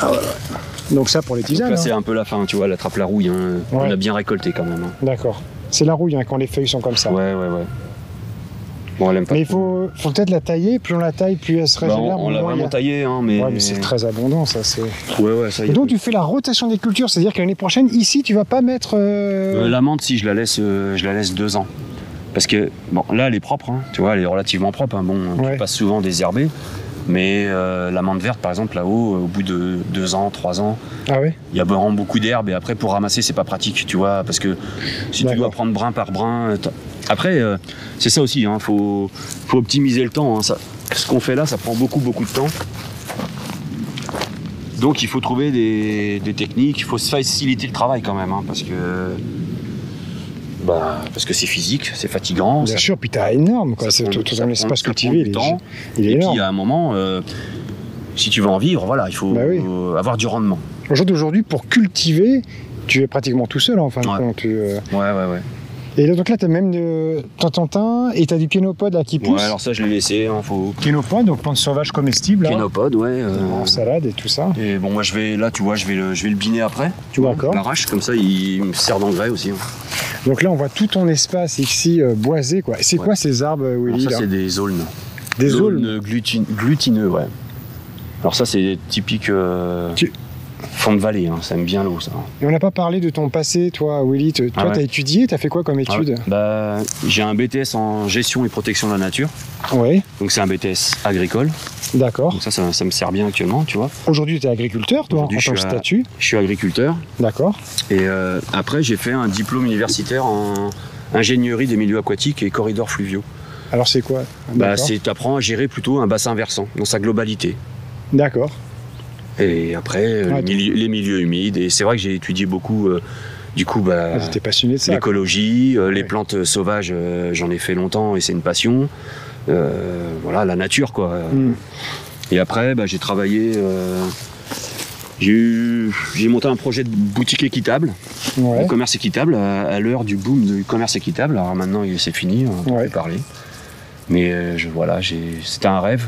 Ah ouais. Donc ça, pour les tisanes. Donc là, c'est un peu la fin, tu vois, elle attrape la rouille. Hein. On a bien récolté quand même. Hein. D'accord. C'est la rouille hein, quand les feuilles sont comme ça. Ouais. Bon, elle aime pas. Mais il faut peut-être la tailler, plus on la taille, plus elle se régénère. On l'a vraiment taillée, hein, mais... Ouais, mais c'est très abondant, ça. Ouais, ça y est. Et donc, tu fais la rotation des cultures, c'est-à-dire que l'année prochaine, ici, tu vas pas mettre... La menthe, si, je la laisse 2 ans. Parce que, bon, là, elle est propre, hein, tu vois, elle est relativement propre. Hein. Bon, tu passes souvent désherbée. Mais la menthe verte, par exemple, là-haut, au bout de 2 ans, 3 ans, il y a vraiment beaucoup d'herbes. Et après, pour ramasser, c'est pas pratique, tu vois, parce que si tu dois prendre brin par brin... Après, c'est ça aussi, hein, faut optimiser le temps. Hein, ce qu'on fait là, ça prend beaucoup de temps. Donc, il faut trouver des techniques, il faut se faciliter le travail quand même, hein, parce que c'est physique, c'est fatigant. Bien sûr, puis t'as énorme, quoi. Tout un espace cultivé, il est énorme. Et puis, à un moment, si tu veux en vivre, voilà, il faut avoir du rendement. Aujourd'hui, pour cultiver, tu es pratiquement tout seul, en fin de compte. Ouais. Et là, donc là, t'as même de Tintintin et t'as du kénopode là qui pousse. Ouais, alors ça, je l'ai laissé. Hein, Kénopode, donc plante sauvage comestible. Kénopode, en salade et tout ça. Et bon, moi, je vais le biner après. Tu vois, l'arrache, comme ça, il me sert d'engrais aussi. Hein. Donc là, on voit tout ton espace ici boisé, quoi. C'est quoi ces arbres, Willy? Alors ça, c'est des aulnes. Des aulnes glutineux, ouais. Alors ça, c'est typique fond de vallée, hein. Ça aime bien l'eau, ça. Et on n'a pas parlé de ton passé, toi, Willy. Toi, t'as étudié, t'as fait quoi comme études? J'ai un BTS en gestion et protection de la nature. Oui. Donc c'est un BTS agricole. D'accord. Donc ça me sert bien actuellement, tu vois. Aujourd'hui, tu es agriculteur, toi, en tant que statut? Je suis agriculteur. D'accord. Et après, j'ai fait un diplôme universitaire en ingénierie des milieux aquatiques et corridors fluviaux. Alors c'est quoi? T'apprends à gérer plutôt un bassin versant dans sa globalité. D'accord. Et après, les milieux humides. Et c'est vrai que j'ai étudié beaucoup, t'es passionné de ça, l'écologie, les plantes sauvages, j'en ai fait longtemps et c'est une passion. Voilà, la nature, quoi. Et après, j'ai travaillé... j'ai monté un projet de boutique équitable, de commerce équitable, à l'heure du boom du commerce équitable. Alors maintenant, c'est fini, on peut plus parler. Mais c'était un rêve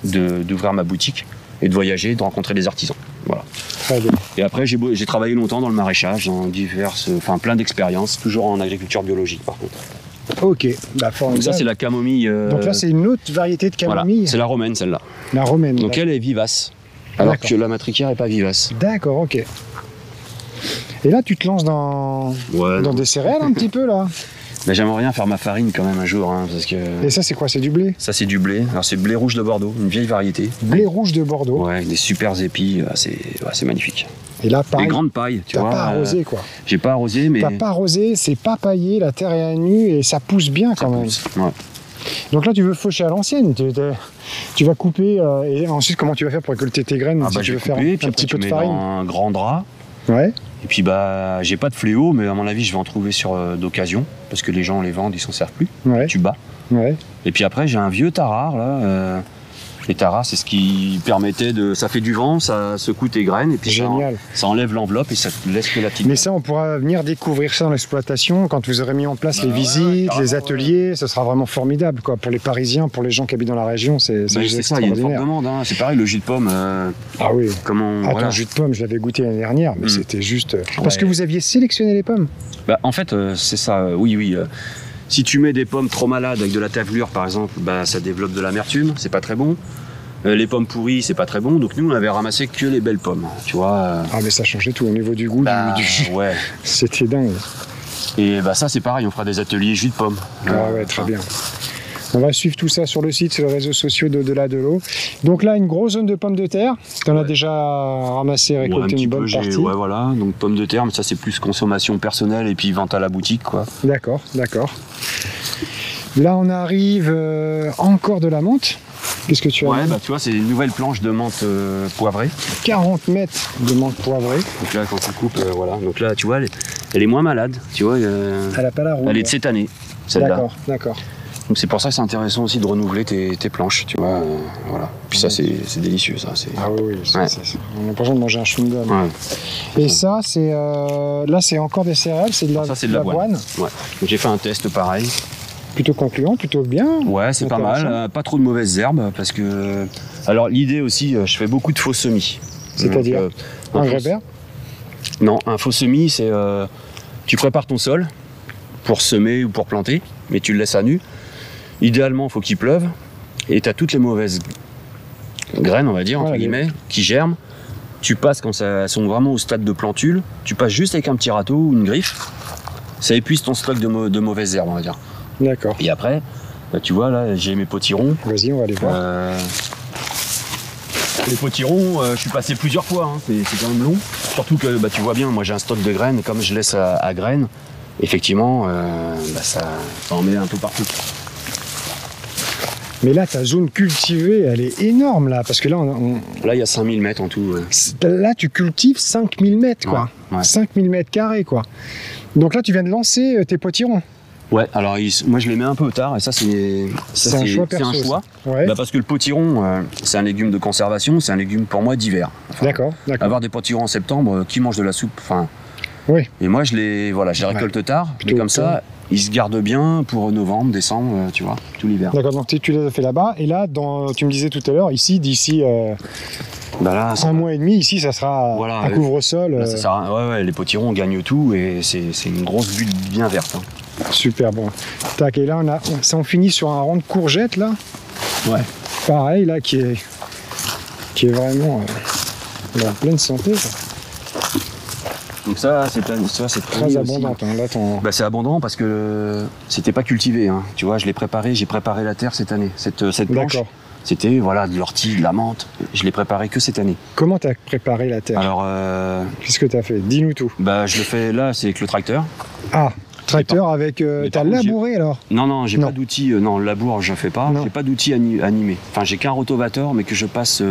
d'ouvrir ma boutique et de voyager, de rencontrer des artisans. Voilà. Très bien. Et après, j'ai travaillé longtemps dans le maraîchage, dans plein d'expériences, toujours en agriculture biologique par contre. Ok, donc ça c'est la camomille. Donc là c'est une autre variété de camomille. Voilà. C'est la romaine celle-là. La romaine. Donc elle est vivace, alors que la matricaire n'est pas vivace. D'accord, ok. Et là tu te lances dans des céréales un petit peu là. Mais j'aimerais bien faire ma farine quand même un jour. Hein, parce que... Et ça, c'est quoi? C'est du blé? Ça, c'est du blé. Alors, c'est blé rouge de Bordeaux, une vieille variété. Blé rouge de Bordeaux? Ouais, des super épis. C'est magnifique. Et là, pareil. Des grandes pailles, tu vois. T'as pas arrosé, quoi. J'ai pas arrosé, mais. T'as pas arrosé, c'est pas paillé, la terre est à nu et ça pousse bien quand même. Ouais. Donc là, tu veux faucher à l'ancienne. Tu vas couper et ensuite, comment tu vas faire pour récolter tes graines? Si tu veux faire un petit peu de farine. Dans un grand drap. Ouais. Et puis bah j'ai pas de fléau, mais à mon avis je vais en trouver sur d'occasion parce que les gens les vendent, ils s'en servent plus. Ouais. Tu bats. Ouais. Et puis après j'ai un vieux tarare là. Les taras, c'est ce qui permettait de. Ça fait du vent, ça secoue tes graines et puis ça enlève l'enveloppe et ça te laisse que la petite. Mais ça, on pourra venir découvrir ça dans l'exploitation quand vous aurez mis en place les visites, les ateliers. Ce sera vraiment formidable quoi. Pour les Parisiens, pour les gens qui habitent dans la région, c'est ça, il y a une forte demande. Hein. C'est pareil, le jus de pomme. Ah oui. Voilà. Jus de pomme, je l'avais goûté l'année dernière, mais c'était juste. Parce que vous aviez sélectionné les pommes. Bah, en fait, c'est ça. Oui. Si tu mets des pommes trop malades avec de la tavelure par exemple, bah, ça développe de l'amertume, c'est pas très bon. Les pommes pourries, c'est pas très bon. Donc nous, on avait ramassé que les belles pommes, tu vois. Ah mais ça changeait tout au niveau du goût du jus. Ouais. C'était dingue. Et bah ça, c'est pareil, on fera des ateliers jus de pommes. Ah ouais, très bien. On va suivre tout ça sur le site, sur les réseaux sociaux d'Au-delà de l'eau. Donc là, une grosse zone de pommes de terre. Tu en as déjà ramassé, récolté une bonne partie. Ouais, voilà. Donc pommes de terre, mais ça c'est plus consommation personnelle et puis vente à la boutique, quoi. D'accord. Là, on arrive encore de la menthe. Qu'est-ce que tu as? Ouais, bah tu vois, c'est une nouvelle planche de menthe poivrée. 40 mètres de menthe poivrée. Donc là, quand tu coupes, voilà. Donc là, tu vois, elle est moins malade. Tu vois, elle a pas la roue. Elle est de cette année, celle-là. D'accord. Donc c'est pour ça que c'est intéressant aussi de renouveler tes planches, tu vois. Voilà. Puis ça, c'est délicieux, ça. Ah oui, on a l'impression de manger un chewing-gum. Ouais. Et ça, c'est là, c'est encore des céréales, c'est de l'avoine. Ouais. Donc j'ai fait un test pareil. Plutôt concluant, plutôt bien. Ouais, c'est pas mal. Pas trop de mauvaises herbes parce que. Alors l'idée aussi, je fais beaucoup de faux semis. C'est-à-dire un grébert? Non, un faux semis, c'est tu prépares ton sol pour semer ou pour planter, mais tu le laisses à nu. Idéalement, il faut qu'il pleuve et tu as toutes les mauvaises graines, on va dire, entre guillemets, qui germent. Tu passes quand elles sont vraiment au stade de plantule, tu passes juste avec un petit râteau ou une griffe, ça épuise ton stock de mauvaises herbes, on va dire. D'accord. Et après, bah, tu vois, là, j'ai mes potirons. Vas-y, on va aller voir. Les potirons, je suis passé plusieurs fois, hein. C'est quand même long. Surtout que, bah, tu vois bien, moi j'ai un stock de graines, et comme je laisse à graines, effectivement, bah, ça en met un peu partout. Mais là, ta zone cultivée, elle est énorme, là, parce que là, Là, il y a 5000 mètres en tout. Là, tu cultives 5000 mètres, quoi. Ouais. 5000 mètres carrés, quoi. Donc là, tu viens de lancer tes potirons. Ouais, alors moi je les mets un peu tard et ça c'est un choix perso. C'est un choix. Ouais. Bah, parce que le potiron, c'est un légume de conservation, c'est un légume pour moi d'hiver. Enfin, d'accord. Avoir des potirons en septembre, qui mange de la soupe, enfin. Oui. Et moi je les récolte tard, mais comme ça, ils se gardent bien pour novembre, décembre, tu vois, tout l'hiver. D'accord, donc tu les as fait là-bas et là, tu me disais tout à l'heure, ici, d'ici bah là, un mois et demi, ici, ça sera un couvre-sol. Là, ça sert à, les potirons gagnent tout et c'est une grosse bulle bien verte. Hein. Super bon. Tac, et là on finit sur un rang de courgettes là. Ouais. Pareil là qui est vraiment en pleine santé. Ça. Donc ça c'est très abondant. Hein, là, c'est abondant parce que c'était pas cultivé. Hein. Tu vois, j'ai préparé la terre cette année. Cette planche. D'accord. C'était de l'ortie, de la menthe. Je l'ai préparé que cette année. Comment tu as préparé la terre? Alors, qu'est-ce que tu as fait? Dis-nous tout. Bah, je le fais là, c'est avec le tracteur. Ah, tracteur avec. T'as labouré alors? Non, j'ai pas d'outils. Non, le labour, je fais pas. J'ai pas d'outils animés. Enfin, j'ai qu'un rotovator, mais que je passe.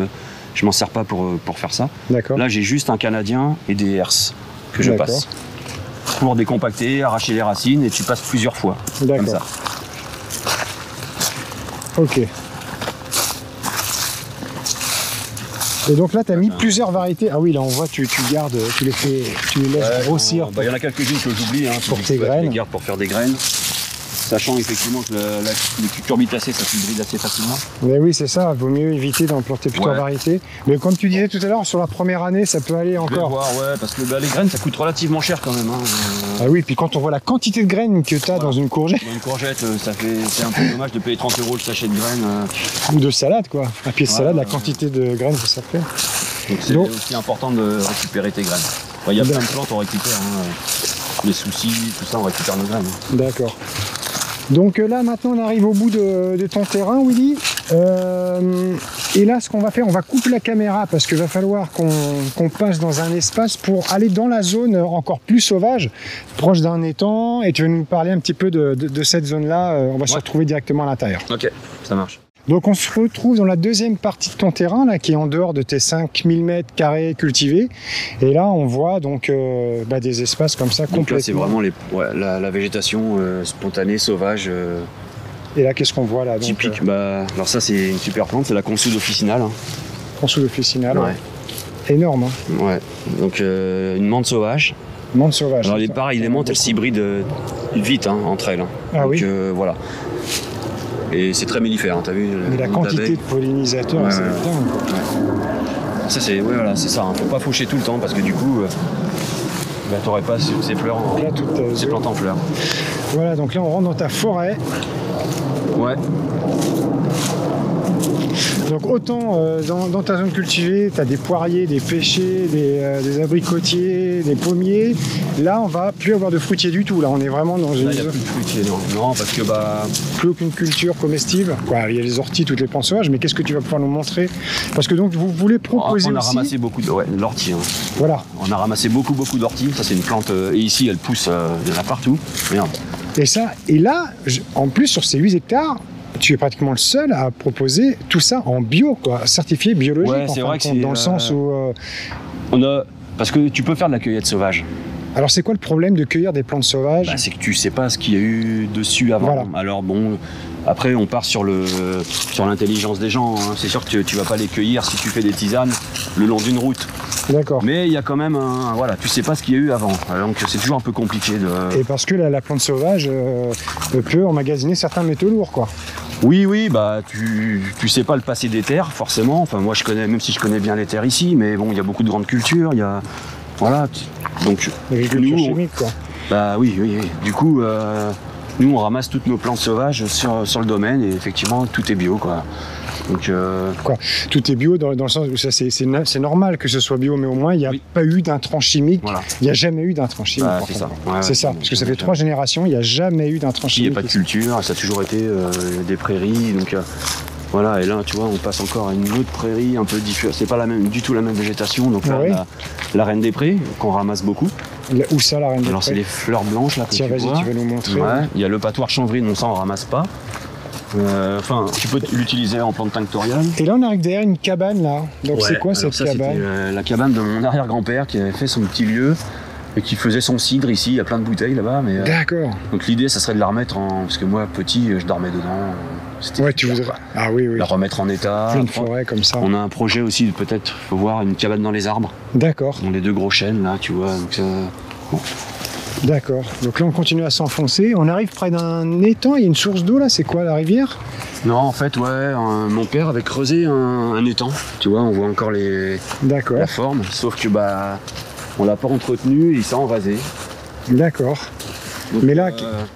Je m'en sers pas pour faire ça. D'accord. Là, j'ai juste un Canadien et des herses que je passe. Pour décompacter, arracher les racines, et tu passes plusieurs fois. D'accord. Comme ça. Ok. Et donc là, tu as mis plusieurs variétés. Ah oui, là, on voit, tu gardes, tu les laisses grossir. Il y en a quelques-unes que j'oublie. Hein, pour tes graines. Je les garde pour faire des graines. Sachant effectivement que les cucurbitacées, ça s'hybride assez facilement. Mais oui, c'est ça. Il vaut mieux éviter d'en planter plusieurs variétés. Mais comme tu disais tout à l'heure, sur la première année, ça peut aller encore. Je vais voir, parce que les graines, ça coûte relativement cher quand même. Hein. Ah oui, puis quand on voit la quantité de graines que tu as dans une courgette. Dans une courgette, c'est un peu dommage de payer 30 € le sachet de graines. Ou de salade, quoi. Un pied de salade, la quantité de graines que ça fait. Donc c'est aussi important de récupérer tes graines. Il y a plein de plantes, on récupère. Hein. les soucis, tout ça, on récupère nos graines. D'accord. Donc là maintenant on arrive au bout de ton terrain, Willy. Et là ce qu'on va faire, on va couper la caméra parce qu'il va falloir qu'on passe dans un espace pour aller dans la zone encore plus sauvage, proche d'un étang, et tu vas nous parler un petit peu de cette zone-là. On va se retrouver directement à l'intérieur. Ok, ça marche. Donc on se retrouve dans la deuxième partie de ton terrain, là, qui est en dehors de tes 5000 m² cultivés. Et là, on voit donc des espaces comme ça complètement. Donc là, c'est vraiment la végétation spontanée, sauvage. Et là, qu'est-ce qu'on voit là donc, typique. Alors ça, c'est une super plante, c'est la consoude officinale. Hein. Consoude officinale, ouais. Énorme. Hein. Ouais. Donc une menthe sauvage. Menthe sauvage. Alors pareil, les menthes, elles s'hybrident vite entre elles. Hein. Ah donc, oui. Voilà. Et c'est très mellifère, hein, t'as vu. Mais la quantité de pollinisateurs, c'est dingue. Ça, c'est ça. Hein. Faut pas faucher tout le temps parce que du coup, t'aurais pas ces fleurs, ces plantes en fleurs. Voilà, donc là on rentre dans ta forêt. Ouais. Donc autant dans ta zone cultivée, tu as des poiriers, des pêchers, des abricotiers, des pommiers. Là, on va plus avoir de fruitiers du tout. Là, on est vraiment dans une zone. Là, il n'y a plus de fruitiers, non, parce que plus aucune culture comestible. Il y a les orties, toutes les plantes sauvages, mais qu'est-ce que tu vas pouvoir nous montrer? Parce que donc vous voulez proposer on a aussi... ramassé beaucoup de l'ortie. Hein. Voilà. On a ramassé beaucoup d'ortie. Ça, c'est une plante. Et ici, elle pousse il y en a partout. Merde. Et là, en plus, sur ces 8 hectares, tu es pratiquement le seul à proposer tout ça en bio, quoi, certifié biologique. Ouais, c'est vrai que c'est dans le sens où... Parce que tu peux faire de la cueillette sauvage. Alors c'est quoi le problème de cueillir des plantes sauvages? C'est que tu sais pas ce qu'il y a eu dessus avant. Voilà. Alors bon, après on part sur l'intelligence des gens. Hein. C'est sûr que tu vas pas les cueillir si tu fais des tisanes le long d'une route. D'accord. Mais il y a quand même tu sais pas ce qu'il y a eu avant. Donc c'est toujours un peu compliqué de... Et parce que la plante sauvage peut emmagasiner certains métaux lourds, quoi. Oui, tu sais pas le passé des terres, forcément. Enfin, moi, même si je connais bien les terres ici, mais bon, il y a beaucoup de grandes cultures, il y a... Voilà, donc... L'agriculture chimique, quoi. Oui. Du coup, nous, on ramasse toutes nos plantes sauvages sur le domaine, et effectivement, tout est bio, quoi. Donc, tout est bio dans le sens où c'est normal que ce soit bio, mais au moins il n'y a pas eu d'intrant chimique. Voilà. Il n'y a jamais eu d'intrant chimique. C'est ça. C'est ça, parce que ça fait 3 générations, il n'y a jamais eu d'intrant chimique. Il n'y a pas de culture, ça a toujours été des prairies. Donc voilà, et là tu vois, on passe encore à une autre prairie un peu différente. C'est pas du tout la même végétation. Donc là, la reine des prés qu'on ramasse beaucoup. Où ça, la reine des prés? Alors c'est les fleurs blanches là. Tiens, vas-y, tu vas nous montrer. Il y a le patoire chanvrine, on ça on ramasse pas. Tu peux l'utiliser en plante tinctoriale. Et là on arrive derrière une cabane là. Donc c'est quoi cette cabane? La cabane de mon arrière-grand-père qui avait fait son petit lieu et qui faisait son cidre ici. Il y a plein de bouteilles là-bas. D'accord. Donc l'idée ça serait de la remettre parce que moi petit je dormais dedans. Ouais, tu voudrais. Ah oui. La remettre en état. Une forêt comme ça. On a un projet aussi de peut-être voir une cabane dans les arbres. D'accord. Dans les 2 gros chênes là, tu vois. Donc bon. D'accord, donc là on continue à s'enfoncer, on arrive près d'un étang, il y a une source d'eau là, c'est quoi, la rivière? Non, en fait, mon père avait creusé un étang, tu vois, on voit encore la forme, sauf que on l'a pas entretenu et il s'est envasé. D'accord. Mais là,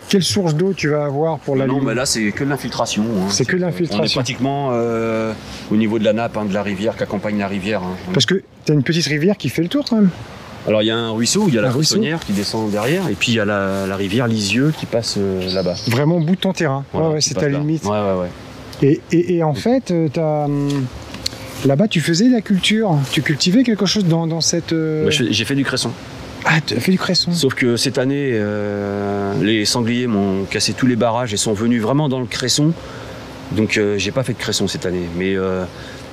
quelle source d'eau tu vas avoir pour la Non, mais là c'est que de l'infiltration. Hein. C'est que de l'infiltration. On est pratiquement au niveau de la nappe de la rivière qui accompagne la rivière. Hein. Parce que tu as une petite rivière qui fait le tour quand même. Alors il y a un ruisseau, il y a la Cressonnière qui descend derrière, et puis il y a la rivière Lisieux qui passe là-bas. Vraiment au bout de ton terrain. Voilà, c'est ta limite. Ouais. Et en fait, là-bas tu faisais de la culture, tu cultivais quelque chose dans cette... J'ai fait du cresson. Ah, tu as fait du cresson. Sauf que cette année, les sangliers m'ont cassé tous les barrages et sont venus vraiment dans le cresson. Donc j'ai pas fait de cresson cette année. Mais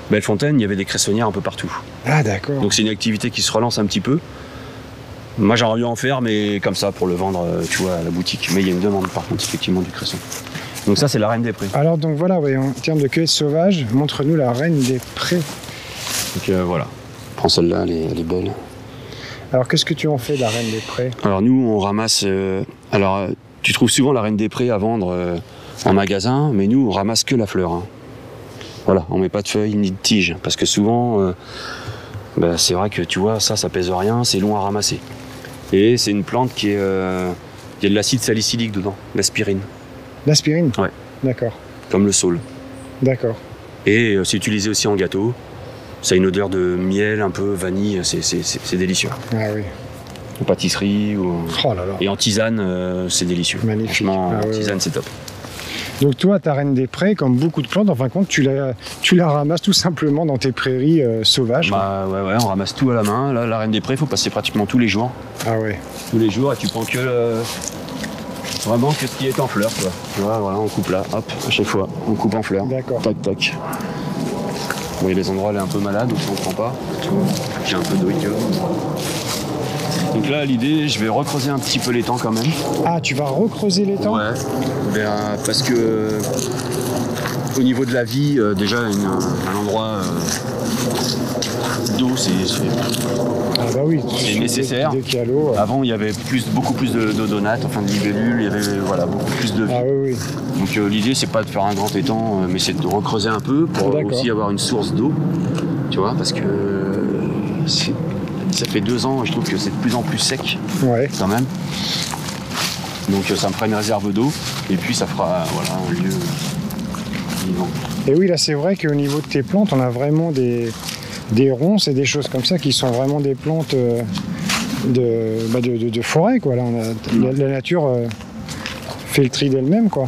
Bellefontaine, il y avait des cressonnières un peu partout. Ah d'accord. Donc c'est une activité qui se relance un petit peu. Moi j'aurais dû en faire, mais comme ça pour le vendre, tu vois, à la boutique. Mais il y a une demande par contre effectivement du cresson. Donc ça c'est la reine des prés. Alors donc voilà, en termes de cueillette sauvage, montre-nous la reine des prés. Donc voilà, prends celle-là, elle est belle. Alors qu'est-ce que tu en fais de la reine des prés? Alors nous on ramasse, tu trouves souvent la reine des prés à vendre en magasin, mais nous on ramasse que la fleur. Hein. Voilà, on met pas de feuilles ni de tiges, parce que souvent, c'est vrai que tu vois, ça pèse rien, c'est long à ramasser. Et c'est une plante qui est, il y a de l'acide salicylique dedans, l'aspirine. L'aspirine? Ouais. D'accord. Comme le saule. D'accord. Et c'est utilisé aussi en gâteau. Ça a une odeur de miel, un peu vanille, c'est délicieux. Ah oui. en pâtisserie. Oh là là. Et en tisane, c'est délicieux. Magnifique. Franchement, en tisane, c'est top. Donc toi, ta reine des prés, comme beaucoup de plantes, en fin de compte, tu la ramasses tout simplement dans tes prairies sauvages. Bah ouais, on ramasse tout à la main. Là, la reine des prés, il faut passer pratiquement tous les jours. Ah ouais. Tous les jours, et tu prends vraiment que ce qui est en fleurs, quoi. Tu vois, voilà, on coupe là, hop, à chaque fois, on coupe en fleurs. D'accord. Tac, tac. Bon, il y a des endroits là un peu malades, donc on ne prend pas. Tu vois, j'ai un peu d'eau. Donc là, l'idée, je vais recreuser un petit peu l'étang quand même. Ah, tu vas recreuser l'étang? Ouais, parce que au niveau de la vie, déjà, un endroit d'eau, c'est nécessaire. Avant, il y avait beaucoup plus d'odonates, enfin de libellules, il y avait beaucoup plus de vie. Ah oui. Donc l'idée, c'est pas de faire un grand étang, mais c'est de recreuser un peu pour aussi avoir une source d'eau. Tu vois, parce que ça fait 2 ans, je trouve que c'est de plus en plus sec, quand même. Donc ça me fera une réserve d'eau, et puis ça fera un lieu vivant. Et oui, là c'est vrai qu'au niveau de tes plantes, on a vraiment des ronces et des choses comme ça qui sont vraiment des plantes de forêt, quoi. Là, la nature fait le tri d'elle-même, quoi.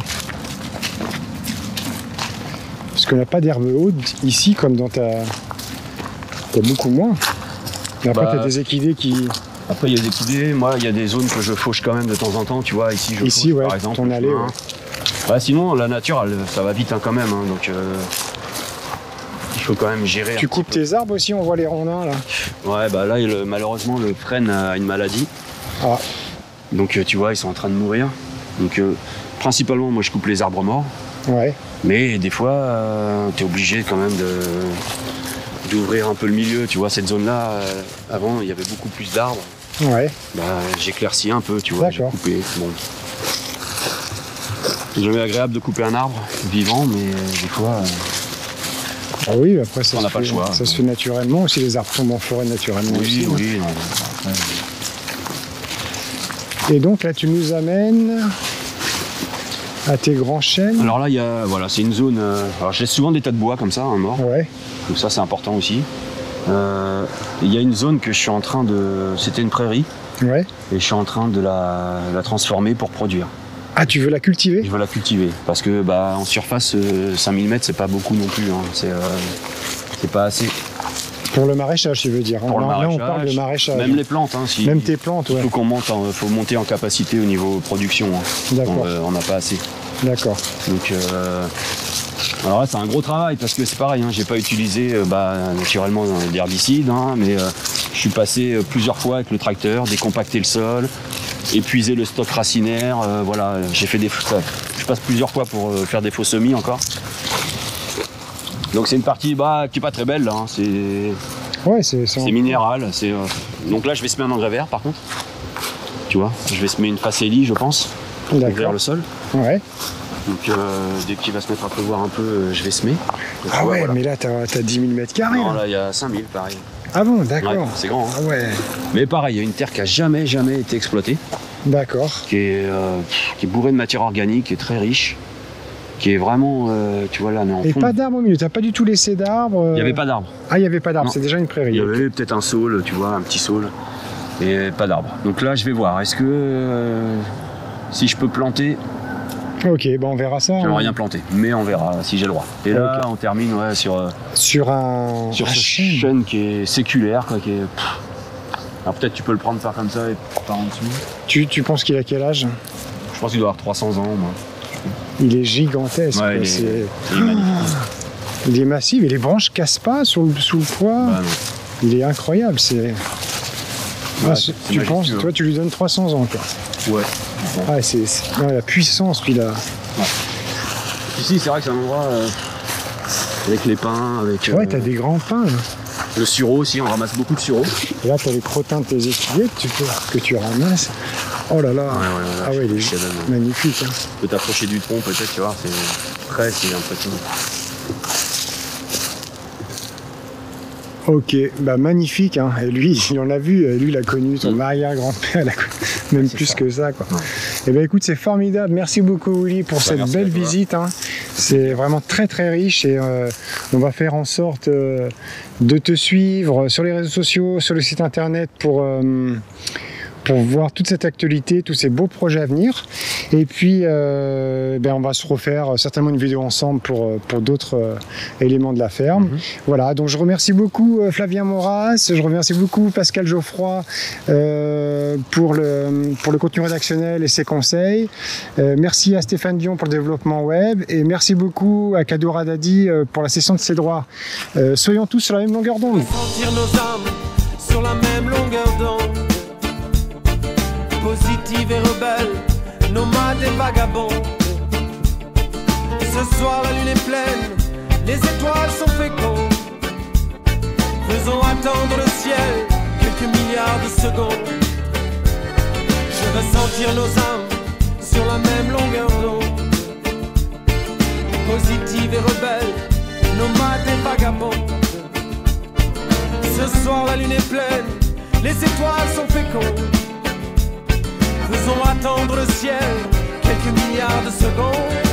Parce qu'on n'a pas d'herbe haute ici, comme dans t'as beaucoup moins. Et après, tu as des équidés qui... Après, il y a des équidés. Moi, il y a des zones que je fauche quand même de temps en temps. Tu vois, ici, je fauche, par exemple. Ton allée, sinon, la nature, ça va vite quand même. Donc, il faut quand même gérer. Tu coupes tes arbres aussi, on voit les rondins, là. Ouais, là, malheureusement, le frêne a une maladie. Ah. Donc, tu vois, ils sont en train de mourir. Donc, principalement, moi, je coupe les arbres morts. Ouais. Mais des fois, tu es obligé quand même d'ouvrir un peu le milieu, tu vois, cette zone-là, avant, il y avait beaucoup plus d'arbres. Ouais. J'éclaircis un peu, tu vois, j'ai coupé. Bon. C'est jamais agréable de couper un arbre vivant, mais des fois... Ah oui, après, ça, on n'a pas le choix. Ça se fait naturellement aussi, les arbres tombent en forêt naturellement aussi. Oui. Et donc, là, tu nous amènes à tes grands chênes. Alors là, c'est une zone... alors, je laisse souvent des tas de bois comme ça, morts. Ouais. Donc ça, c'est important aussi. Il y a une zone que je suis en train de... C'était une prairie. Ouais. Et je suis en train de la transformer pour produire. Ah, tu veux la cultiver? Je veux la cultiver. Parce que en surface, 5000 mètres, c'est pas beaucoup non plus. Hein. C'est pas assez. Pour le maraîchage, tu veux dire. Pour le maraîchage, là, on parle de maraîchage. Même les plantes. Hein, même tes plantes, ouais. Il faut monter en capacité au niveau production. Hein. D'accord. On n'a pas assez. D'accord. Donc... alors là, c'est un gros travail parce que c'est pareil, hein, j'ai pas utilisé naturellement d'herbicide, hein, mais je suis passé plusieurs fois avec le tracteur, décompacter le sol, épuiser le stock racinaire, j'ai fait je passe plusieurs fois pour faire des faux semis encore. Donc c'est une partie qui est pas très belle là, hein, c'est minéral, donc là je vais semer un engrais vert par contre. Tu vois, je vais semer une facélie je pense, vers le sol. Ouais. Donc dès qu'il va se mettre à pleuvoir un peu, je vais semer. Donc, ah ouais, mais là t'as 10 000 mètres carrés. Non, là il y a 5000 pareil. Ah bon, d'accord. Ouais, c'est grand. Hein. Ah ouais. Mais pareil, il y a une terre qui a jamais été exploitée. D'accord. Qui est bourrée de matière organique, qui est très riche. Qui est vraiment, tu vois là, on est en Et fond. pas d'arbres au milieu, t'as pas du tout laissé d'arbres Il n'y avait pas d'arbres. Ah, il n'y avait pas d'arbres, c'est déjà une prairie. Il y avait peut-être un saule, tu vois, un petit saule. Et pas d'arbres. Donc là, je vais voir. Est-ce que si je peux planter... Ok, on verra ça. J'aimerais rien planter, mais on verra si j'ai le droit. Et là, on termine sur ce chêne qui est séculaire, quoi, qui est... Alors peut-être tu peux le prendre par comme ça et par en dessous. Tu penses qu'il a quel âge? Je pense qu'il doit avoir 300 ans, moi. Il est gigantesque. Ouais, il est magnifique. Il est massif et les branches cassent pas sous le poids. Il est incroyable. Tu penses, toi, tu lui donnes 300 ans, quoi. Ouais. Ah, la puissance, puis là. Ouais. Ici, c'est vrai que c'est un endroit avec les pins, avec. Ouais, t'as des grands pins. Là. Le sureau aussi, on ramasse beaucoup de sureau. Et là, t'as les crottins de tes équiliers que tu ramasses. Oh là là. Ah ouais, il est magnifique. Hein. Tu peux t'approcher du tronc, peut-être, tu vois. C'est impressionnant. Ok, magnifique, hein. Et lui, il en a vu, lui il a connu son arrière-grand-père, même plus ça. Que ça, quoi. Et écoute, c'est formidable, merci beaucoup Willy pour cette belle visite, hein. C'est vraiment très très riche et on va faire en sorte de te suivre sur les réseaux sociaux, sur le site internet pour voir toute cette actualité, tous ces beaux projets à venir. Et puis, on va se refaire certainement une vidéo ensemble pour d'autres éléments de la ferme. Voilà, donc je remercie beaucoup Flavien Maurras, je remercie beaucoup Pascal Geoffroy pour le contenu rédactionnel et ses conseils. Merci à Stéphane Dion pour le développement web et merci beaucoup à Kado Radadi pour la cession de ses droits. Soyons tous sur la même longueur d'onde. Sentir nos âmes sur la même longueur d'onde, positive et rebelle, nomades et vagabonds. Ce soir la lune est pleine, les étoiles sont fécondes. Faisons attendre le ciel quelques milliards de secondes. Je veux sentir nos âmes sur la même longueur d'onde, positive et rebelle, nomades et vagabonds. Ce soir la lune est pleine, les étoiles sont fécondes. Faisons attendre le ciel quelques milliards de secondes.